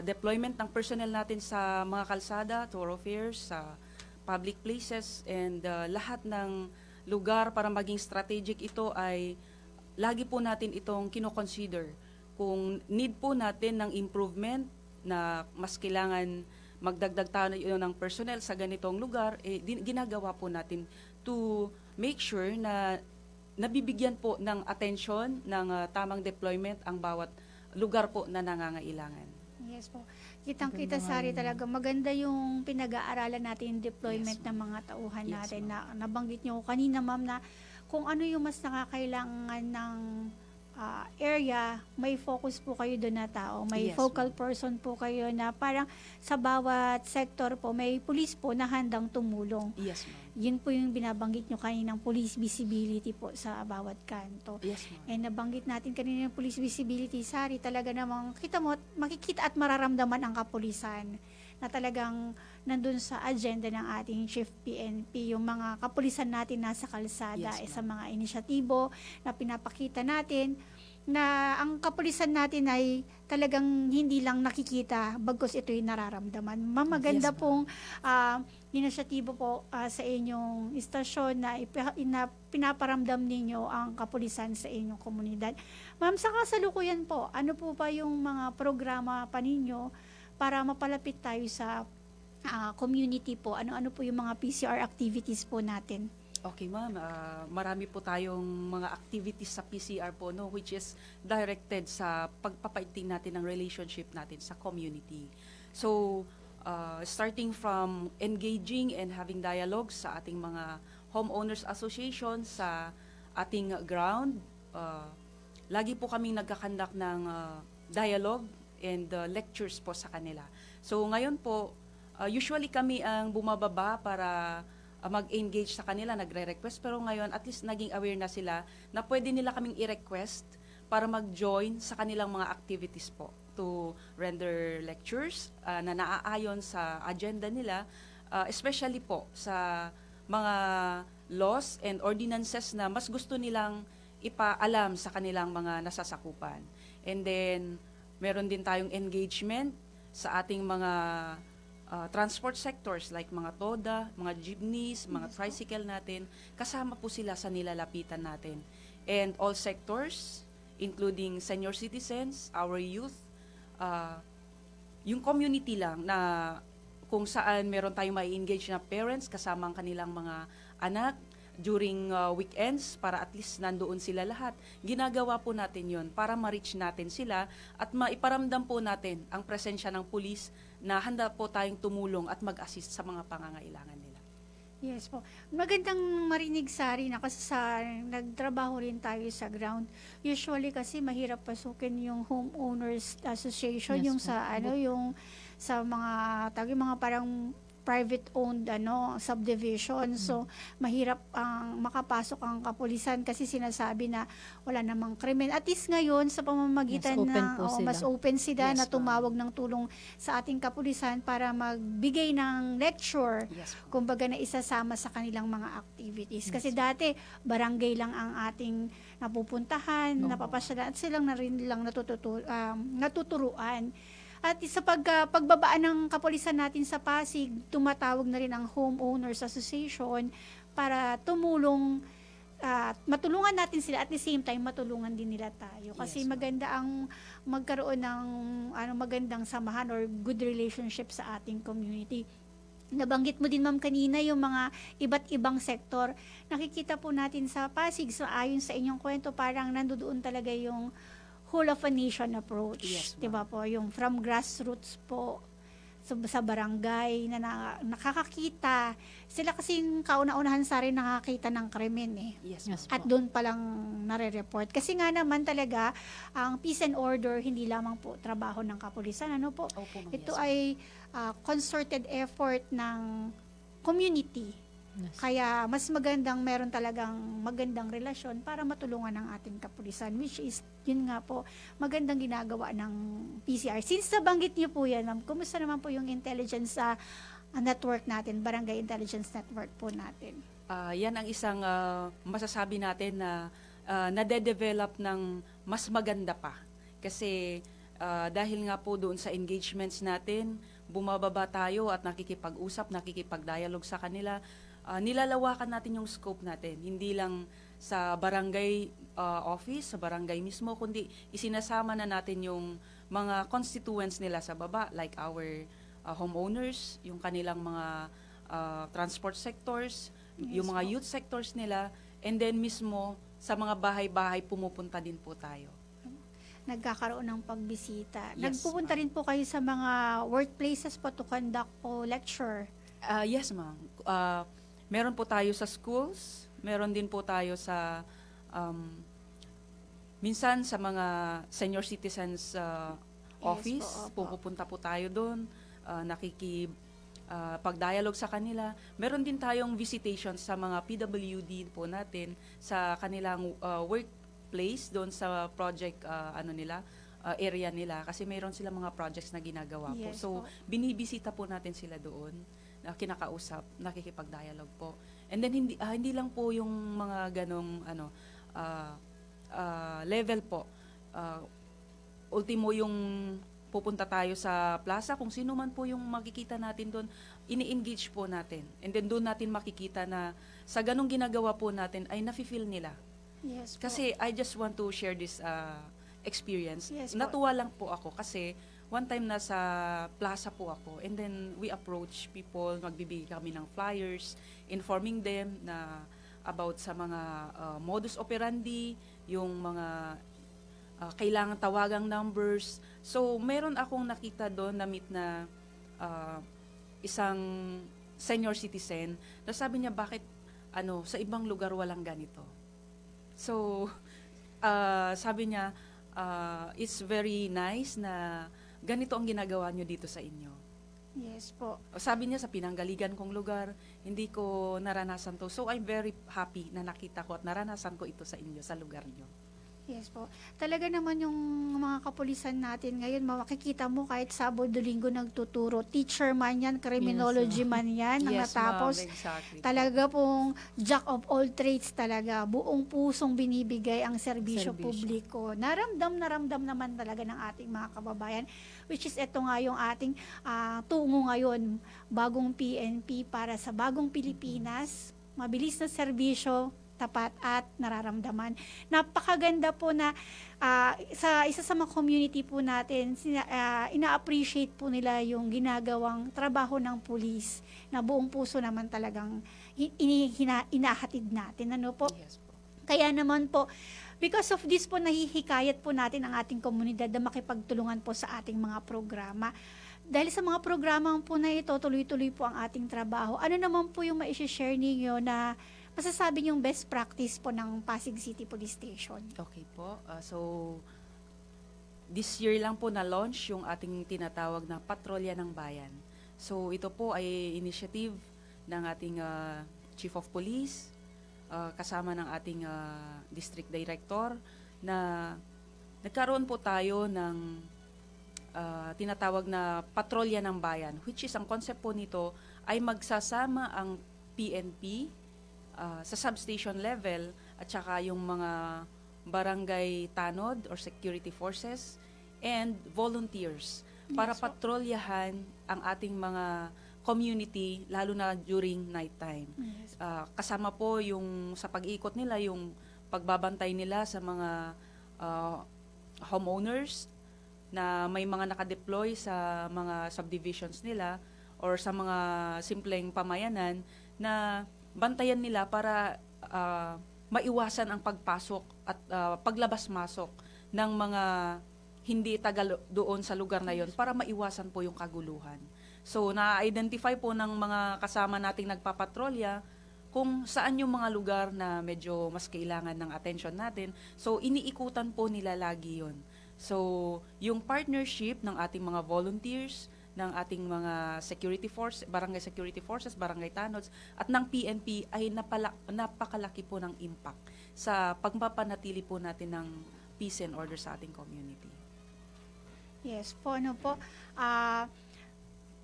[SPEAKER 15] deployment ng personnel natin sa mga kalsada, thoroughfares, sa public places, and lahat ng lugar para maging strategic ito ay lagi po natin itong kino-consider. Kung need po natin ng improvement na mas kailangan magdagdag tayo ng personnel sa ganitong lugar, ginagawa po natin to make sure na nabibigyan po ng attention, ng tamang deployment ang bawat lugar po na nangangailangan.
[SPEAKER 3] Yes po. Kitang-kita, Sari, talaga maganda yung pinag-aaralan natin, yung deployment ng mga tauhan natin. Na nabanggit niyo kanina, ma'am, na kung ano yung mas nakakailangan ng area, may focus po kayo doon na tao. May
[SPEAKER 15] Yes,
[SPEAKER 3] focal person po kayo na parang sa bawat sector po, may police po na handang tumulong.
[SPEAKER 15] Yes, ma'am.
[SPEAKER 3] Yun po yung binabanggit nyo kaninang police visibility po sa bawat kanto.
[SPEAKER 15] Yes, ma'am.
[SPEAKER 3] And nabanggit natin kanina yung police visibility, Sari, talaga namang kita mo, makikita at mararamdaman ang kapulisan na talagang nandun sa agenda ng ating Chief PNP, yung mga kapulisan natin nasa kalsada,
[SPEAKER 15] Yes,
[SPEAKER 3] sa mga inisyatibo na pinapakita natin na ang kapulisan natin ay talagang hindi lang nakikita, bagkus ito'y nararamdaman. Maganda
[SPEAKER 15] Yes, ma'am.
[SPEAKER 3] pong inisyatibo po sa inyong istasyon na pinaparamdam ninyo ang kapulisan sa inyong komunidad. Ma'am, sa kasalukuyan po, ano po ba yung mga programa pa ninyo para mapalapit tayo sa community po? Ano-ano po yung mga PCR activities po natin?
[SPEAKER 15] Okay, ma'am. Marami po tayong mga activities sa PCR po, no, which is directed sa pagpapaigting natin ng relationship natin sa community. So, starting from engaging and having dialogues sa ating mga homeowners association, sa ating ground, lagi po kaming nagkakandak ng dialogue and lectures po sa kanila. So, ngayon po, usually kami ang bumababa para mag-engage sa kanila, nagre-request, pero ngayon at least naging aware na sila na pwede nila kaming i-request para mag-join sa kanilang mga activities po to render lectures na naaayon sa agenda nila, especially po sa mga laws and ordinances na mas gusto nilang ipaalam sa kanilang mga nasasakupan. And then, meron din tayong engagement sa ating mga transport sectors like mga TODA, mga jeepneys, mga tricycle natin, kasama po sila sa nilalapitan natin. And all sectors, including senior citizens, our youth, yung community lang na kung saan meron tayong mai-engage na parents kasama ang kanilang mga anak during weekends para at least nandoon sila lahat. Ginagawa po natin yon para ma-reach natin sila at maiparamdam po natin ang presensya ng pulis na handa po tayong tumulong at mag-assist sa mga pangangailangan nila.
[SPEAKER 3] Yes po. Magandang marinig, Sari, na kasi nagtrabaho rin tayo sa ground. Usually kasi mahirap pasukin yung homeowners association,
[SPEAKER 4] Yes
[SPEAKER 3] yung
[SPEAKER 4] po.
[SPEAKER 3] sa yung sa mga parang private owned subdivision. So mahirap ang makapasok ang kapulisan kasi sinasabi na wala namang krimen. At least ngayon sa pamamagitan
[SPEAKER 4] Yes, open
[SPEAKER 3] na
[SPEAKER 4] po sila.
[SPEAKER 3] mas open sila
[SPEAKER 15] Yes,
[SPEAKER 3] na tumawag ng tulong sa ating kapulisan para magbigay ng lecture,
[SPEAKER 15] Yes po.
[SPEAKER 3] kumbaga na isasama sa kanilang mga activities. Kasi dati, barangay lang ang ating napupuntahan, napapasyalan, at silang na rin lang natuturuan. At sa pagbabaan ng kapulisan natin sa Pasig, tumatawag na rin ang Homeowners Association para tumulong, matulungan natin sila at the same time matulungan din nila tayo. Kasi
[SPEAKER 15] Yes, ma'am.
[SPEAKER 3] maganda ang magkaroon ng magandang samahan or good relationship sa ating community. Nabanggit mo din, ma'am, kanina yung mga iba't ibang sektor. Nakikita po natin sa Pasig, ayon sa inyong kwento, parang nandoon talaga yung whole of a nation approach.
[SPEAKER 15] Yes, ma'am.
[SPEAKER 3] Diba po? Yung from grassroots po sa barangay na nakakakita. Sila kasing kauna-unahan sa rin nakakita ng krimen eh.
[SPEAKER 15] Yes,
[SPEAKER 4] Yes
[SPEAKER 3] At
[SPEAKER 4] po.
[SPEAKER 3] doon palang nare-report. Kasi nga naman talaga, ang peace and order, hindi lamang po trabaho ng kapulisan. Ano po?
[SPEAKER 15] Opo, ma'am.
[SPEAKER 3] Ito
[SPEAKER 15] Yes,
[SPEAKER 3] ay concerted effort ng community.
[SPEAKER 4] Yes.
[SPEAKER 3] Kaya mas magandang meron talagang magandang relasyon para matulungan ng ating kapulisan, which is, yun nga po, magandang ginagawa ng PCR. Since nabanggit niyo po yan, ma'am, kumusta naman po yung intelligence network natin, Barangay Intelligence Network po natin?
[SPEAKER 15] Yan ang isang masasabi natin na nade-develop ng mas maganda pa. Kasi dahil nga po doon sa engagements natin, bumababa tayo at nakikipag-usap, nakikipag-dialogue sa kanila. Nilalawakan natin yung scope natin. Hindi lang sa barangay office, sa barangay mismo, kundi isinasama na natin yung mga constituents nila sa baba, like our homeowners, yung kanilang mga transport sectors, yung mga youth sectors nila, and then mismo sa mga bahay-bahay pumupunta din po tayo.
[SPEAKER 3] Nagkakaroon ng pagbisita.
[SPEAKER 15] Yes,
[SPEAKER 3] Nagpupunta rin po kayo sa mga workplaces po to conduct po lecture.
[SPEAKER 15] Yes, ma'am. Meron po tayo sa schools, meron din po tayo sa minsan sa mga senior citizens office,
[SPEAKER 3] po, opo.
[SPEAKER 15] pupunta po tayo doon, pag-dialogue sa kanila. Meron din tayong visitation sa mga PWD po natin sa kanilang workplace doon sa project area nila kasi mayroon sila mga projects na ginagawa po.
[SPEAKER 3] Yes
[SPEAKER 15] So,
[SPEAKER 3] po.
[SPEAKER 15] binibisita po natin sila doon, kinakausap, nakikipag-dialogue po. And then hindi lang po yung mga ganong level po. Ultimo yung pupunta tayo sa plaza, kung sino man po yung makikita natin doon, ini-engage po natin. And then doon natin makikita na sa ganong ginagawa po natin ay nafe-feel nila.
[SPEAKER 3] Yes po.
[SPEAKER 15] Kasi I just want to share this experience.
[SPEAKER 3] Yes po.
[SPEAKER 15] Natuwa lang po ako kasi one time nasa plaza po ako and then we approach people, magbibigay kami ng flyers, informing them na about sa mga modus operandi, yung mga kailangan tawagang numbers. So, meron akong nakita doon na meet na isang senior citizen na sabi niya, bakit sa ibang lugar walang ganito? So, sabi niya, it's very nice na ganito ang ginagawa nyo dito sa inyo.
[SPEAKER 3] Yes po.
[SPEAKER 15] Sabi niya, sa pinanggaligan kong lugar, hindi ko naranasan to. So, I'm very happy na nakita ko at naranasan ko ito sa inyo, sa lugar nyo.
[SPEAKER 3] Yes po. Talaga naman yung mga kapulisan natin ngayon, makikita mo kahit Sabado Linggo nagtuturo. Teacher man yan, criminology man yan,
[SPEAKER 15] Yes,
[SPEAKER 3] natapos.
[SPEAKER 15] ma'am, exactly.
[SPEAKER 3] Talaga pong jack of all trades talaga. Buong pusong binibigay ang serbisyo publiko. Naramdam naman talaga ng ating mga kababayan. Which is ito nga yung ating tungo ngayon, bagong PNP para sa bagong Pilipinas. Mabilis na serbisyo, tapat at nararamdaman. Napakaganda po na sa isa sa mga community po natin, ina-appreciate po nila yung ginagawang trabaho ng pulis na buong puso naman talagang inahatid natin. Ano po?
[SPEAKER 15] Yes po.
[SPEAKER 3] Kaya naman po, because of this po, nahihikayat po natin ang ating komunidad na makipagtulungan po sa ating mga programa. Dahil sa mga programa po na ito, tuloy-tuloy po ang ating trabaho. Ano naman po yung ma-share ninyo na masasabi niyong best practice po ng Pasig City Police Station?
[SPEAKER 15] Okay po. So, this year lang po na-launch yung ating tinatawag na Patrolya ng Bayan. So, ito po ay initiative ng ating Chief of Police, kasama ng ating District Director, na nagkaroon po tayo ng tinatawag na Patrolya ng Bayan, which is ang concept po nito ay magsasama ang PNP, sa substation level at saka yung mga barangay tanod or security forces and volunteers para patrolyahan ang ating mga community lalo na during night time.
[SPEAKER 3] Yes.
[SPEAKER 15] Kasama po yung sa pag-iikot nila yung pagbabantay nila sa mga homeowners na may mga nakadeploy sa mga subdivisions nila or sa mga simpleng pamayanan na bantayan nila para maiwasan ang pagpasok at paglabas-masok ng mga hindi taga doon sa lugar na yon para maiwasan po yung kaguluhan. So, na-identify po ng mga kasama nating nagpapatrolya kung saan yung mga lugar na medyo mas kailangan ng attention natin. So, iniikutan po nila lagi yon. So, yung partnership ng ating mga volunteers, ng ating mga security force, barangay security forces, barangay tanods, at ng PNP ay napakalaki po ng impact sa pagpapanatili po natin ng peace and order sa ating community.
[SPEAKER 3] Yes po,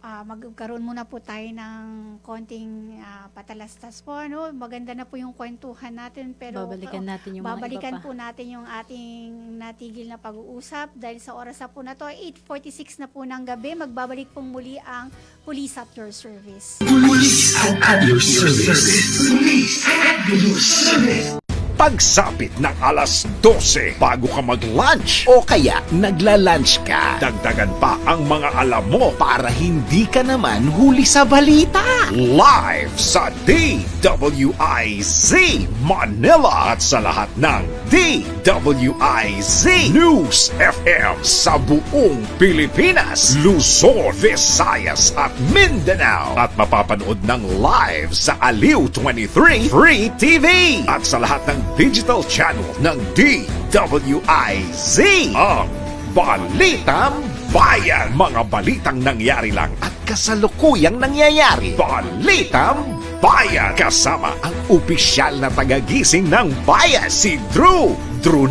[SPEAKER 3] magkaroon muna po tayo ng konting patalastas po. Maganda na po yung kwentuhan natin, pero
[SPEAKER 4] Babalikan natin yung mga
[SPEAKER 3] babalikan
[SPEAKER 4] iba pa.
[SPEAKER 3] po natin yung ating natigil na pag-uusap dahil sa oras na po na to, 8:46 na po ng gabi. Magbabalik pong muli ang Police at Your Service.
[SPEAKER 2] Police at your service. Police at your service.
[SPEAKER 11] Pagsapit ng alas 12 bago ka mag-lunch o kaya nagla-lunch ka. Dagdagan pa ang mga alam mo para hindi ka naman huli sa balita. Live sa DWIZ Manila at sa lahat ng DWIZ News FM sa buong Pilipinas, Luzon, Visayas at Mindanao. At mapapanood ng live sa Aliw 23 Free TV at sa lahat ng digital channel ng DWIZ. Ang Balitang Bayan. Mga balitang nangyari lang at kasalukuyang nangyayari. Balitang Bayan. Kasama ang opisyal na tagagising ng bayan, si Drew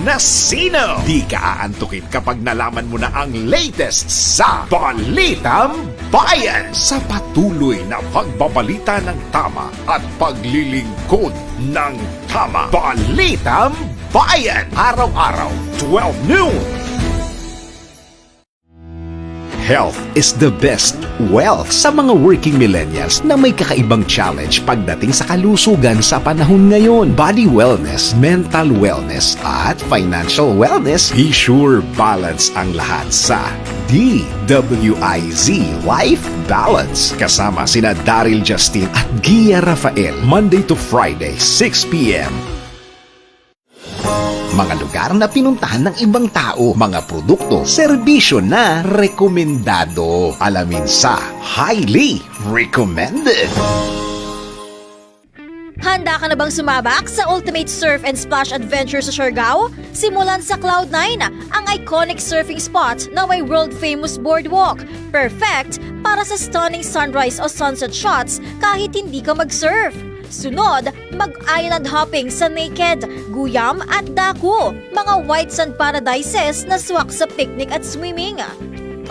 [SPEAKER 11] Nasino. Di ka aantukin kapag nalaman mo na ang latest sa Balitang Bayan. Sa patuloy na pagbabalita ng tama at paglilingkod ng tama. Balitang Bayan. Araw-araw, 12 noon. Health is the best wealth sa mga working millennials na may kakaibang challenge pagdating sa kalusugan sa panahon ngayon. Body wellness, mental wellness, at financial wellness. Be sure balance ang lahat sa DWIZ Life Balance. Kasama sina Daryl Justin at Gia Rafael. Monday to Friday, 6 p.m. Mga lugar na pinuntahan ng ibang tao, mga produkto, serbisyo na rekomendado. Alamin sa Highly Recommended.
[SPEAKER 16] Handa ka na bang sumabak sa Ultimate Surf and Splash Adventure sa Siargao? Simulan sa Cloud9, ang iconic surfing spot na may world-famous boardwalk. Perfect para sa stunning sunrise o sunset shots kahit hindi ka mag-surf. Sunod, mag-island hopping sa Naked, Guyam at Daku, mga white sand paradises na swak sa picnic at swimming.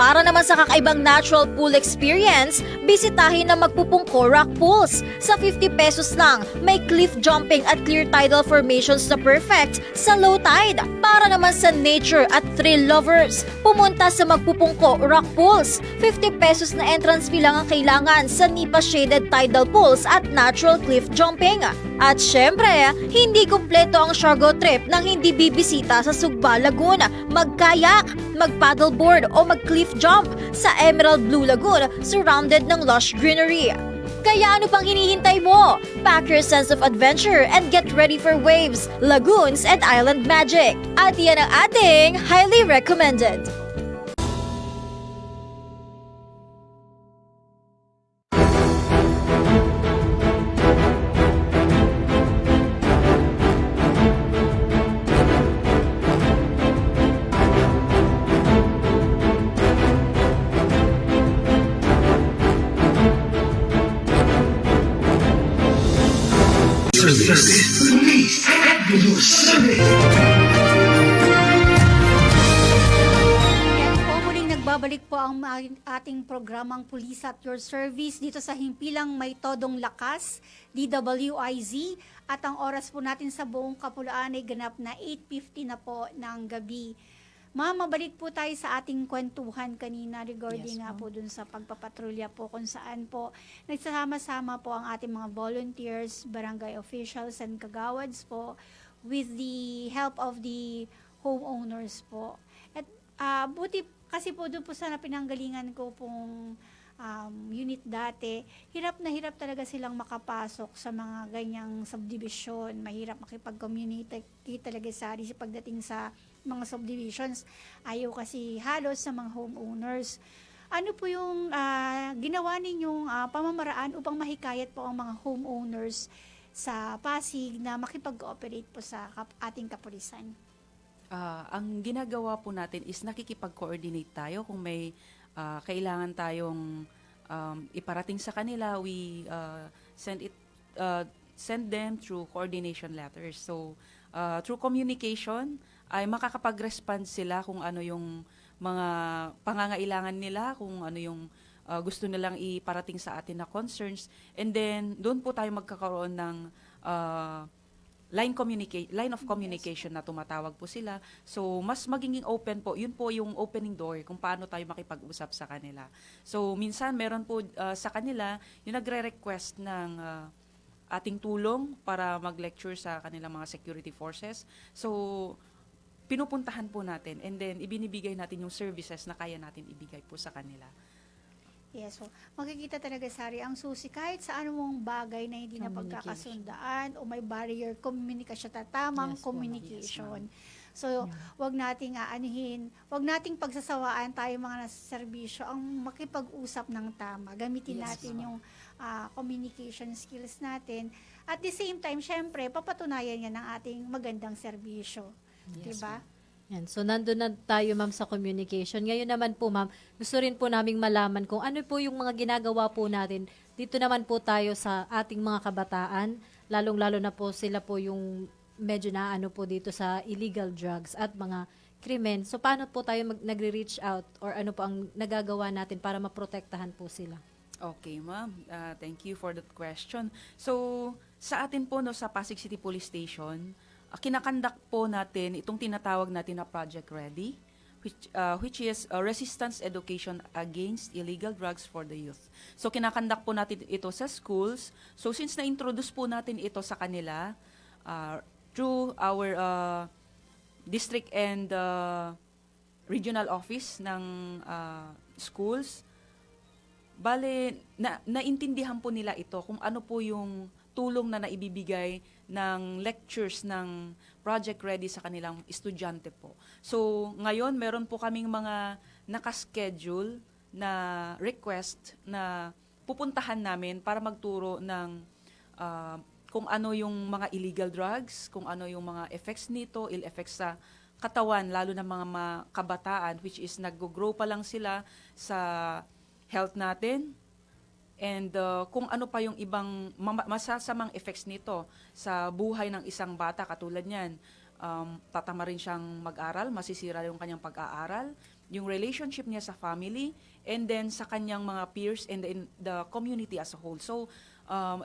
[SPEAKER 16] Para naman sa kakaibang natural pool experience, bisitahin ang Magpupungko Rock Pools. Sa 50 pesos lang, may cliff jumping at clear tidal formations na perfect sa low tide. Para naman sa nature at thrill lovers, pumunta sa Magpupungko Rock Pools. 50 pesos na entrance fee lang ang kailangan sa Nipa Shaded Tidal Pools at natural cliff jumping. At syempre, hindi kumpleto ang Siargao trip nang hindi bibisita sa Sugba Lagoon, mag-kayak, mag-paddleboard o mag-cliff jump sa Emerald Blue Lagoon surrounded ng lush greenery. Kaya ano pang hinihintay mo? Pack your sense of adventure and get ready for waves, lagoons, and island magic. At yan ang ating highly recommended.
[SPEAKER 3] Yan po, muling nagbabalik po ang ating programang Police at Your Service dito sa Himpilang May Todong Lakas, DWIZ. At ang oras po natin sa buong Kapulaan ay ganap na 8:50 na po ng gabi. Ma'am, mabalik po tayo sa ating kwentuhan kanina regarding nga po dun sa pagpapatrolya po kung saan po nagsasama-sama po ang ating mga volunteers, barangay officials and kagawads po with the help of the homeowners po. At buti kasi po doon po sa pinanggalingan ko pong unit dati, hirap na hirap talaga silang makapasok sa mga ganyang subdivision. Mahirap makipag-communicate talaga sa pagdating sa mga subdivisions. Ayaw kasi halos sa mga homeowners. Ano po yung ginawa ninyong pamamaraan upang mahikayat po ang mga homeowners sa Pasig na makipag-cooperate po sa ating kapulisan?
[SPEAKER 15] Ang ginagawa po natin is nakikipag-coordinate tayo kung may kailangan tayong iparating sa kanila. We send them through coordination letters. So, through communication, ay makakapag-respond sila kung ano yung mga pangangailangan nila, kung ano yung gusto nilang iparating sa atin na concerns. And then, doon po tayo magkakaroon ng line of communication na tumatawag po sila. So, mas magiging open po. Yun po yung opening door kung paano tayo makipag-usap sa kanila. So, minsan meron po sa kanila yung nagre-request ng ating tulong para mag-lecture sa kanilang mga security forces. So, pinupuntahan po natin and then ibinibigay natin yung services na kaya natin ibigay po sa kanila.
[SPEAKER 3] Yes, so makikita talaga, Sari, ang susi kahit sa anumang bagay na hindi na pagkakasundaan o may barrier, communication, tamang communication. So, wag nating aanuhin, wag nating pagsasawaan tayo mga nasa serbisyo ang makipag-usap ng tama. Gamitin natin yung communication skills natin At the same time, syempre, papatunayan niya ng ating magandang serbisyo.
[SPEAKER 4] Yes,
[SPEAKER 3] Diba?
[SPEAKER 4] Yan. So, nandun na tayo, ma'am, sa communication. Ngayon naman po, ma'am, gusto rin po naming malaman kung ano po yung mga ginagawa po natin. Dito naman po tayo sa ating mga kabataan, lalong-lalo na po sila po yung medyo naano po dito sa illegal drugs at mga krimen. So, paano po tayo nagre-reach out or ano po ang nagagawa natin para maprotektahan po sila?
[SPEAKER 15] Okay, ma'am. Thank you for that question. So, sa atin po no, sa Pasig City Police Station, kinakandak po natin itong tinatawag natin na Project Ready, which is resistance education against illegal drugs for the youth. So, kinakandak po natin ito sa schools. So, since na-introduce po natin ito sa kanila, through our district and regional office ng schools, bale, naintindihan po nila ito kung ano po yung tulong na naibibigay ng lectures ng Project Ready sa kanilang estudyante po. So, ngayon, meron po kaming mga nakaschedule na request na pupuntahan namin para magturo ng kung ano yung mga illegal drugs, kung ano yung mga effects nito, ill effects sa katawan, lalo na mga kabataan, which is nag-grow pa lang sila sa health natin, and kung ano pa yung ibang masasamang effects nito sa buhay ng isang bata, katulad niyan, tatama rin siyang mag-aral, masisira yung kanyang pag-aaral, yung relationship niya sa family, and then sa kanyang mga peers and the community as a whole. So,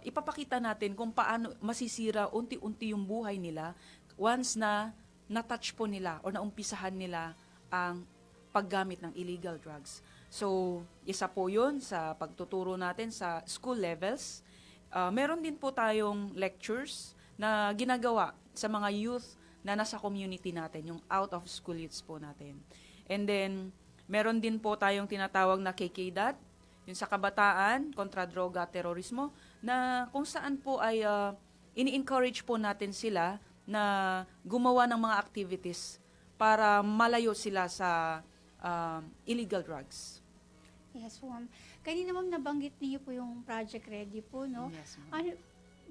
[SPEAKER 15] ipapakita natin kung paano masisira unti-unti yung buhay nila once na na-touch po nila o naumpisahan nila ang paggamit ng illegal drugs. So, isa po yun sa pagtuturo natin sa school levels. Meron din po tayong lectures na ginagawa sa mga youth na nasa community natin, yung out-of-school youths po natin. And then, meron din po tayong tinatawag na KKDAT, yung sa kabataan, kontra droga, terorismo, na kung saan po ay ini-encourage po natin sila na gumawa ng mga activities para malayo sila sa illegal drugs.
[SPEAKER 3] Yes, ma'am. Kanina ma'am, nabanggit niyo po yung Project Ready po, no?
[SPEAKER 15] Yes, ma'am.
[SPEAKER 3] Ano,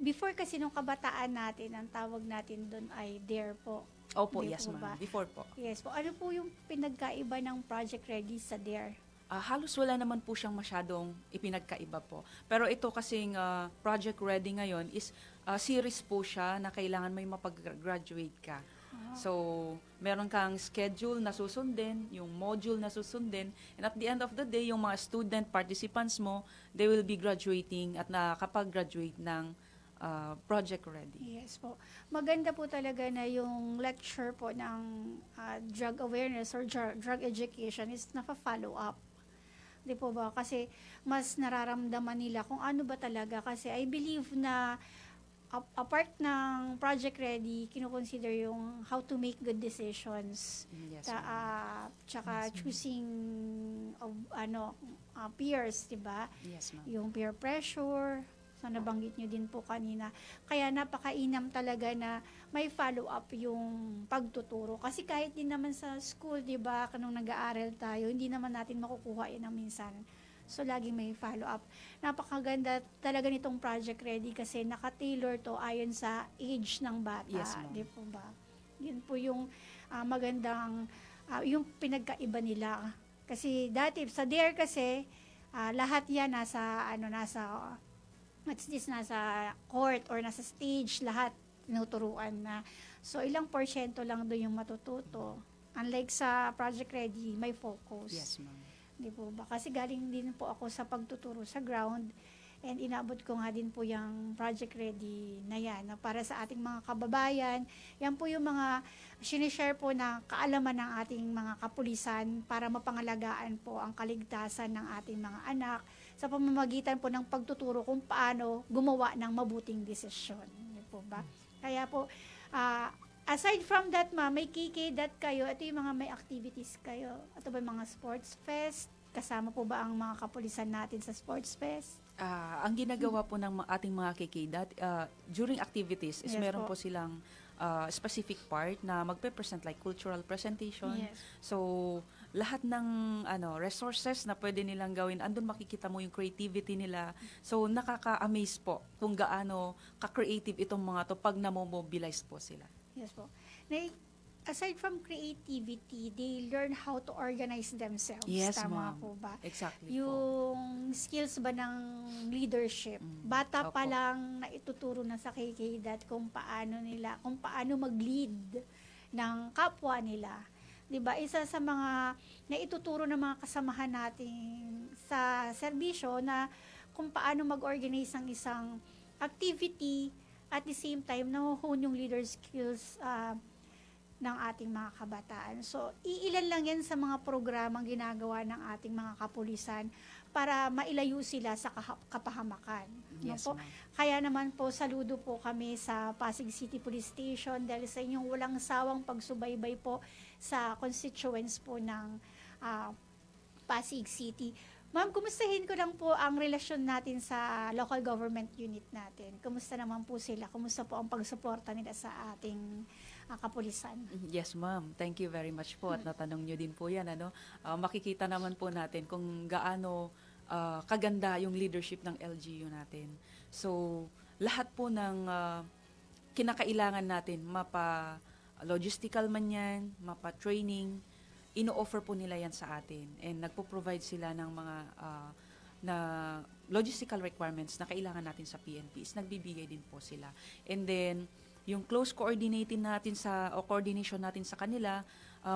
[SPEAKER 3] before kasi nung kabataan natin, ang tawag natin doon ay DARE po.
[SPEAKER 15] Opo,
[SPEAKER 3] Di
[SPEAKER 15] yes
[SPEAKER 3] po ba?
[SPEAKER 15] ma'am. Before po.
[SPEAKER 3] Yes po. Ano po yung pinagkaiba ng Project Ready sa DARE?
[SPEAKER 15] Halos wala naman po siyang masyadong ipinagkaiba po. Pero ito kasing Project Ready ngayon is series po siya na kailangan may mapag-graduate ka. So, meron kang schedule na susundin, yung module na susundin, and at the end of the day, yung mga student participants mo, they will be graduating at nakakapag-graduate ng Project Ready.
[SPEAKER 3] Yes po. Maganda po talaga na yung lecture po ng drug awareness or drug education is nafa-follow up. Di po ba? Kasi mas nararamdaman nila kung ano ba talaga. Kasi I believe na apart ng Project Ready, kino-consider yung how to make good decisions.
[SPEAKER 15] Yes,
[SPEAKER 3] Tsaka choosing of peers, di ba?
[SPEAKER 15] Yes, ma'am.
[SPEAKER 3] Yung peer pressure, so nabanggit nyo din po kanina. Kaya napakainam talaga na may follow-up yung pagtuturo. Kasi kahit din naman sa school, di ba, nung nag-aaral tayo, hindi naman natin makukuha yun ng minsan. So, laging may follow-up. Napakaganda talaga nitong Project Ready kasi naka-tailor to ayon sa age ng bata.
[SPEAKER 15] Yes, ma'am.
[SPEAKER 3] Di po ba? Yun po yung magandang, yung pinagkaiba nila. Kasi dati, sa DARE kasi, lahat yan nasa court or nasa stage, lahat tinuturuan na. So, ilang porsyento lang doon yung matututo. Unlike sa Project Ready, may focus.
[SPEAKER 15] Yes, ma'am.
[SPEAKER 3] Di po ba? Kasi galing din po ako sa pagtuturo sa ground and inabot ko nga din po yung Project Ready na yan na para sa ating mga kababayan. Yan po yung mga sinishare po na kaalaman ng ating mga kapulisan para mapangalagaan po ang kaligtasan ng ating mga anak sa pamamagitan po ng pagtuturo kung paano gumawa ng mabuting desisyon. Di po ba? Kaya po, aside from that, may KK.dat kayo. Ito yung mga may activities kayo. Ito ba mga sports fest? Kasama po ba ang mga kapulisan natin sa sports fest?
[SPEAKER 15] Ang ginagawa po ng ating mga KKDAT, during activities, is
[SPEAKER 3] Yes
[SPEAKER 15] meron
[SPEAKER 3] po.
[SPEAKER 15] po silang specific part na magpe-present like cultural presentation.
[SPEAKER 3] Yes.
[SPEAKER 15] So, lahat ng resources na pwede nilang gawin, andun makikita mo yung creativity nila. So, nakaka-amaze po kung gaano ka-creative itong mga to pag namomobilize po sila.
[SPEAKER 3] Yes po. Aside from creativity, they learn how to organize themselves.
[SPEAKER 15] Yes,
[SPEAKER 3] Tama
[SPEAKER 15] ma'am.
[SPEAKER 3] po ba?
[SPEAKER 15] Exactly po.
[SPEAKER 3] Yung skills ba ng leadership, bata pa
[SPEAKER 15] Opo.
[SPEAKER 3] lang na ituturo na sa KKDAT kung paano mag-lead ng kapwa nila. 'Di ba? Isa sa mga naituturo ng mga kasamahan natin sa serbisyo na kung paano mag-organize ng isang activity at the same time nahuhon yung leader skills ng ating mga kabataan. So, iilan lang yan sa mga programang ginagawa ng ating mga kapulisan para mailayo sila sa kapahamakan.
[SPEAKER 15] Yes,
[SPEAKER 3] po?
[SPEAKER 15] ma'am.
[SPEAKER 3] Kaya naman po, saludo po kami sa Pasig City Police Station dahil sa inyong walang sawang pagsubaybay po sa constituents po ng Pasig City. Ma'am, kumustahin ko lang po ang relasyon natin sa local government unit natin. Kumusta naman po sila? Kumusta po ang pagsuporta nila sa ating kapulisan?
[SPEAKER 15] Yes, ma'am. Thank you very much po. At natanong nyo din po yan. Makikita naman po natin kung gaano kaganda yung leadership ng LGU natin. So, lahat po ng kinakailangan natin, mapa-logistical man yan, mapa-training, ino-offer po nila yan sa atin. And nagpo-provide sila ng mga na logistical requirements na kailangan natin sa PNP is nagbibigay din po sila. And then, yung close coordination natin sa kanila,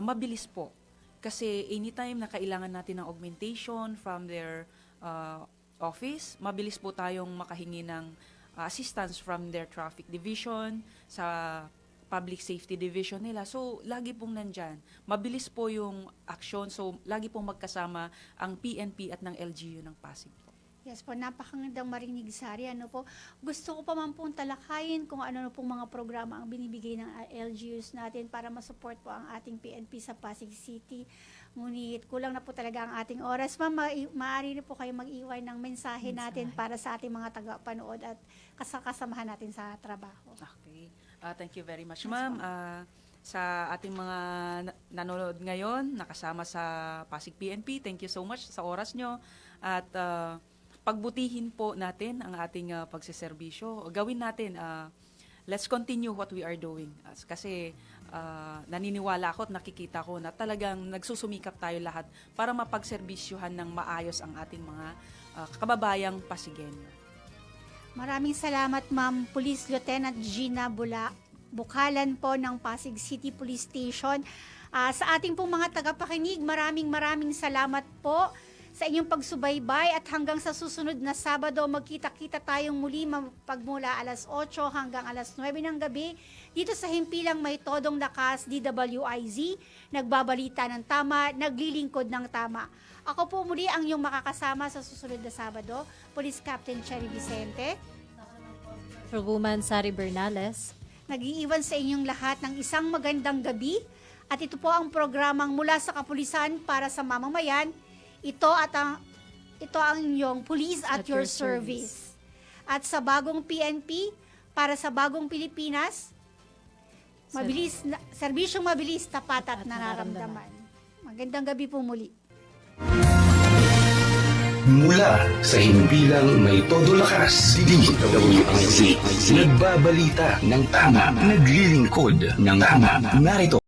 [SPEAKER 15] mabilis po. Kasi anytime na kailangan natin ng augmentation from their office, mabilis po tayong makahingi ng assistance from their traffic division, sa public safety division nila. So, lagi pong nandyan. Mabilis po yung action. So, lagi pong magkasama ang PNP at ng LGU ng Pasig po.
[SPEAKER 3] Yes po, napakagandang marinig, Sari. Gusto ko pa man pong talakayin kung ano pong mga programa ang binibigay ng LGUs natin para masupport po ang ating PNP sa Pasig City. Ngunit kulang na po talaga ang ating oras. Ma'am, maaari na po kayo mag-iwan ng mensahe natin para sa ating mga tagapanood at kasamahan natin sa trabaho.
[SPEAKER 15] Okay. Thank you very much, ma'am. Sa ating mga nanonood ngayon, nakasama sa Pasig PNP, thank you so much sa oras nyo. At pagbutihin po natin ang ating pagsiservisyo. Gawin natin, let's continue what we are doing. Kasi naniniwala ako at nakikita ko na talagang nagsusumikap tayo lahat para mapagserbisyuhan ng maayos ang ating mga kababayang Pasigenyo.
[SPEAKER 3] Maraming salamat, Ma'am Police Lieutenant Gina Bukalan po ng Pasig City Police Station. Sa ating pong mga tagapakinig, maraming salamat po sa inyong pagsubaybay at hanggang sa susunod na Sabado, magkita-kita tayong muli pagmula alas 8 hanggang alas 9 ng gabi dito sa Himpilang May Todong Lakas, DWIZ, nagbabalita ng tama, naglilingkod ng tama. Ako po muli ang iyong makakasama sa susunod na Sabado, Police Captain Cherry Vicente,
[SPEAKER 4] Woman Sari Bernales.
[SPEAKER 3] Nag-iiwan sa inyong lahat ng isang magandang gabi at ito po ang programang mula sa kapulisan para sa mamamayan. Ito ang inyong Police at your service. At sa bagong PNP, para sa bagong Pilipinas, serbisyong mabilis, tapat at nararamdaman. Magandang gabi po muli.
[SPEAKER 2] Mula sa himpilang may todo lakas, DWIZ, nagbabalita ng tama, naglilingkod ng tama. Narito